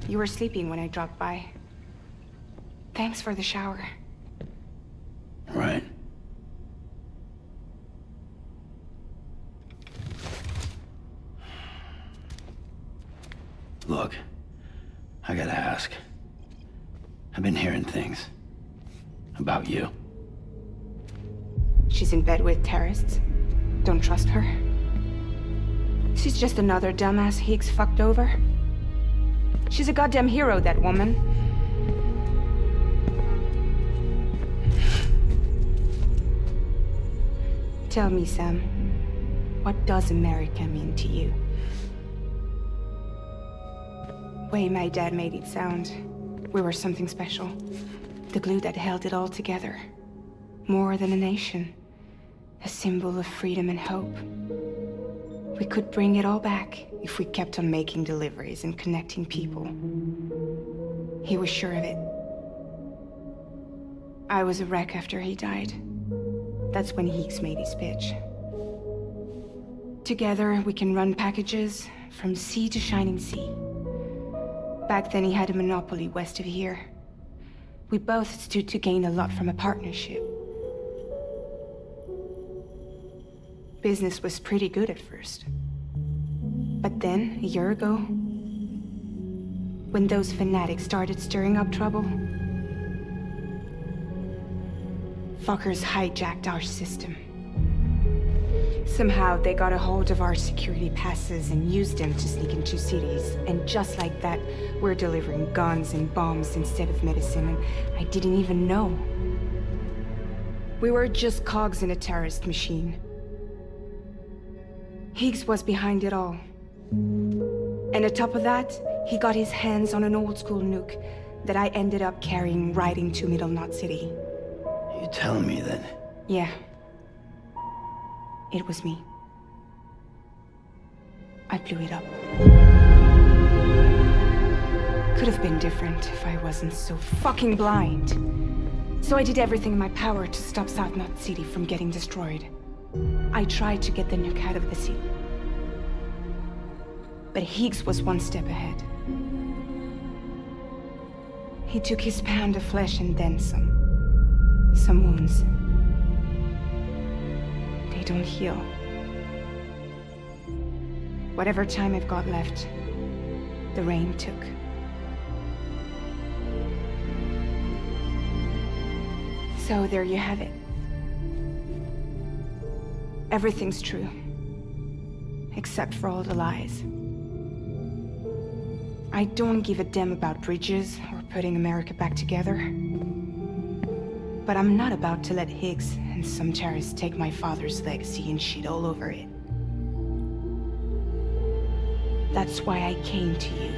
You were sleeping when I dropped by. Thanks for the shower. Right. Look, I gotta ask. I've been hearing things about you. She's in bed with terrorists. Don't trust her. She's just another dumbass Higgs fucked over. She's a goddamn hero, that woman. Tell me, Sam, what does America mean to you? Way my dad made it sound, we were something special. The glue that held it all together. More than a nation. A symbol of freedom and hope. We could bring it all back if we kept on making deliveries and connecting people. He was sure of it. I was a wreck after he died. That's when Higgs made his pitch. Together, we can run packages from sea to shining sea. Back then, he had a monopoly west of here. We both stood to gain a lot from a partnership. Business was pretty good at first. But then, a year ago, when those fanatics started stirring up trouble, fuckers hijacked our system. Somehow, they got a hold of our security passes and used them to sneak into cities. And just like that, we're delivering guns and bombs instead of medicine, and I didn't even know. We were just cogs in a terrorist machine. Higgs was behind it all. And on top of that, he got his hands on an old-school nuke that I ended up carrying right into Middle Knot City. You telling me that? Yeah. It was me. I blew it up. Could have been different if I wasn't so fucking blind. So I did everything in my power to stop South Knot City from getting destroyed. I tried to get the nuke out of the city. But Higgs was one step ahead. He took his pound of flesh and then some. Some wounds. They don't heal. Whatever time I've got left, the rain took. So there you have it. Everything's true. Except for all the lies. I don't give a damn about bridges or putting America back together. But I'm not about to let Higgs and some terrorists take my father's legacy and shit all over it. That's why I came to you.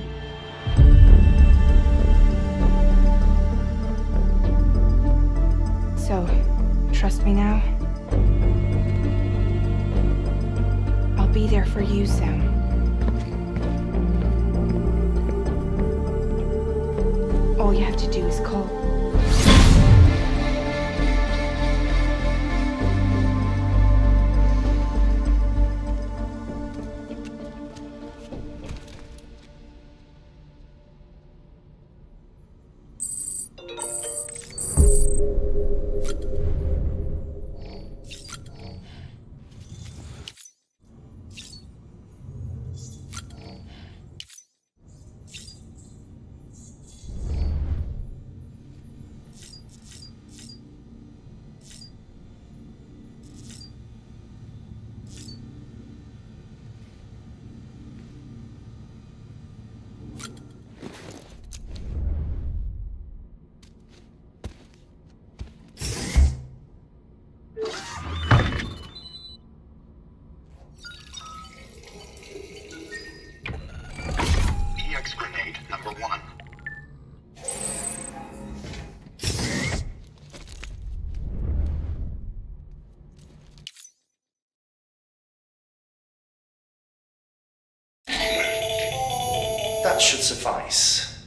So, trust me now? I'll be there for you, Sam. All you have to do is call. That should suffice.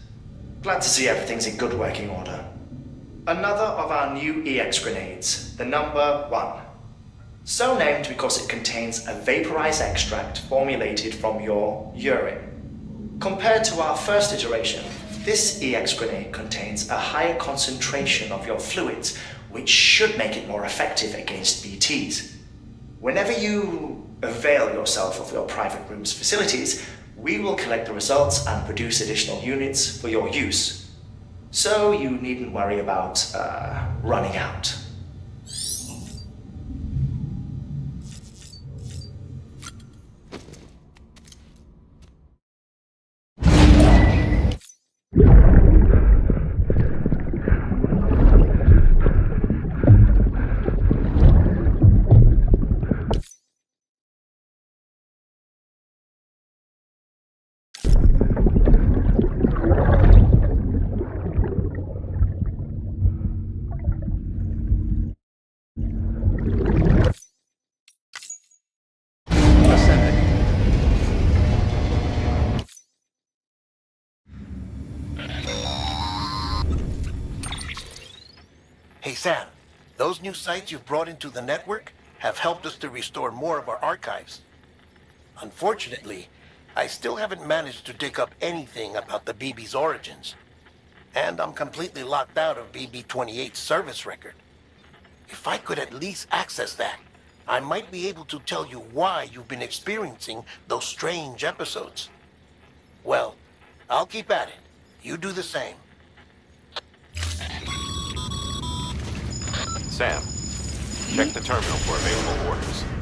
Glad to see everything's in good working order. Another of our new EX grenades, the number 1. So named because it contains a vaporized extract formulated from your urine. Compared to our first iteration, this EX grenade contains a higher concentration of your fluids, which should make it more effective against BTs. Whenever you avail yourself of your private room's facilities, we will collect the results and produce additional units for your use. So you needn't worry about running out. Hey Sam, those new sites you've brought into the network have helped us to restore more of our archives. Unfortunately, I still haven't managed to dig up anything about the BB's origins. And I'm completely locked out of BB-28's service record. If I could at least access that, I might be able to tell you why you've been experiencing those strange episodes. Well, I'll keep at it. You do the same. Sam, check the terminal for available orders.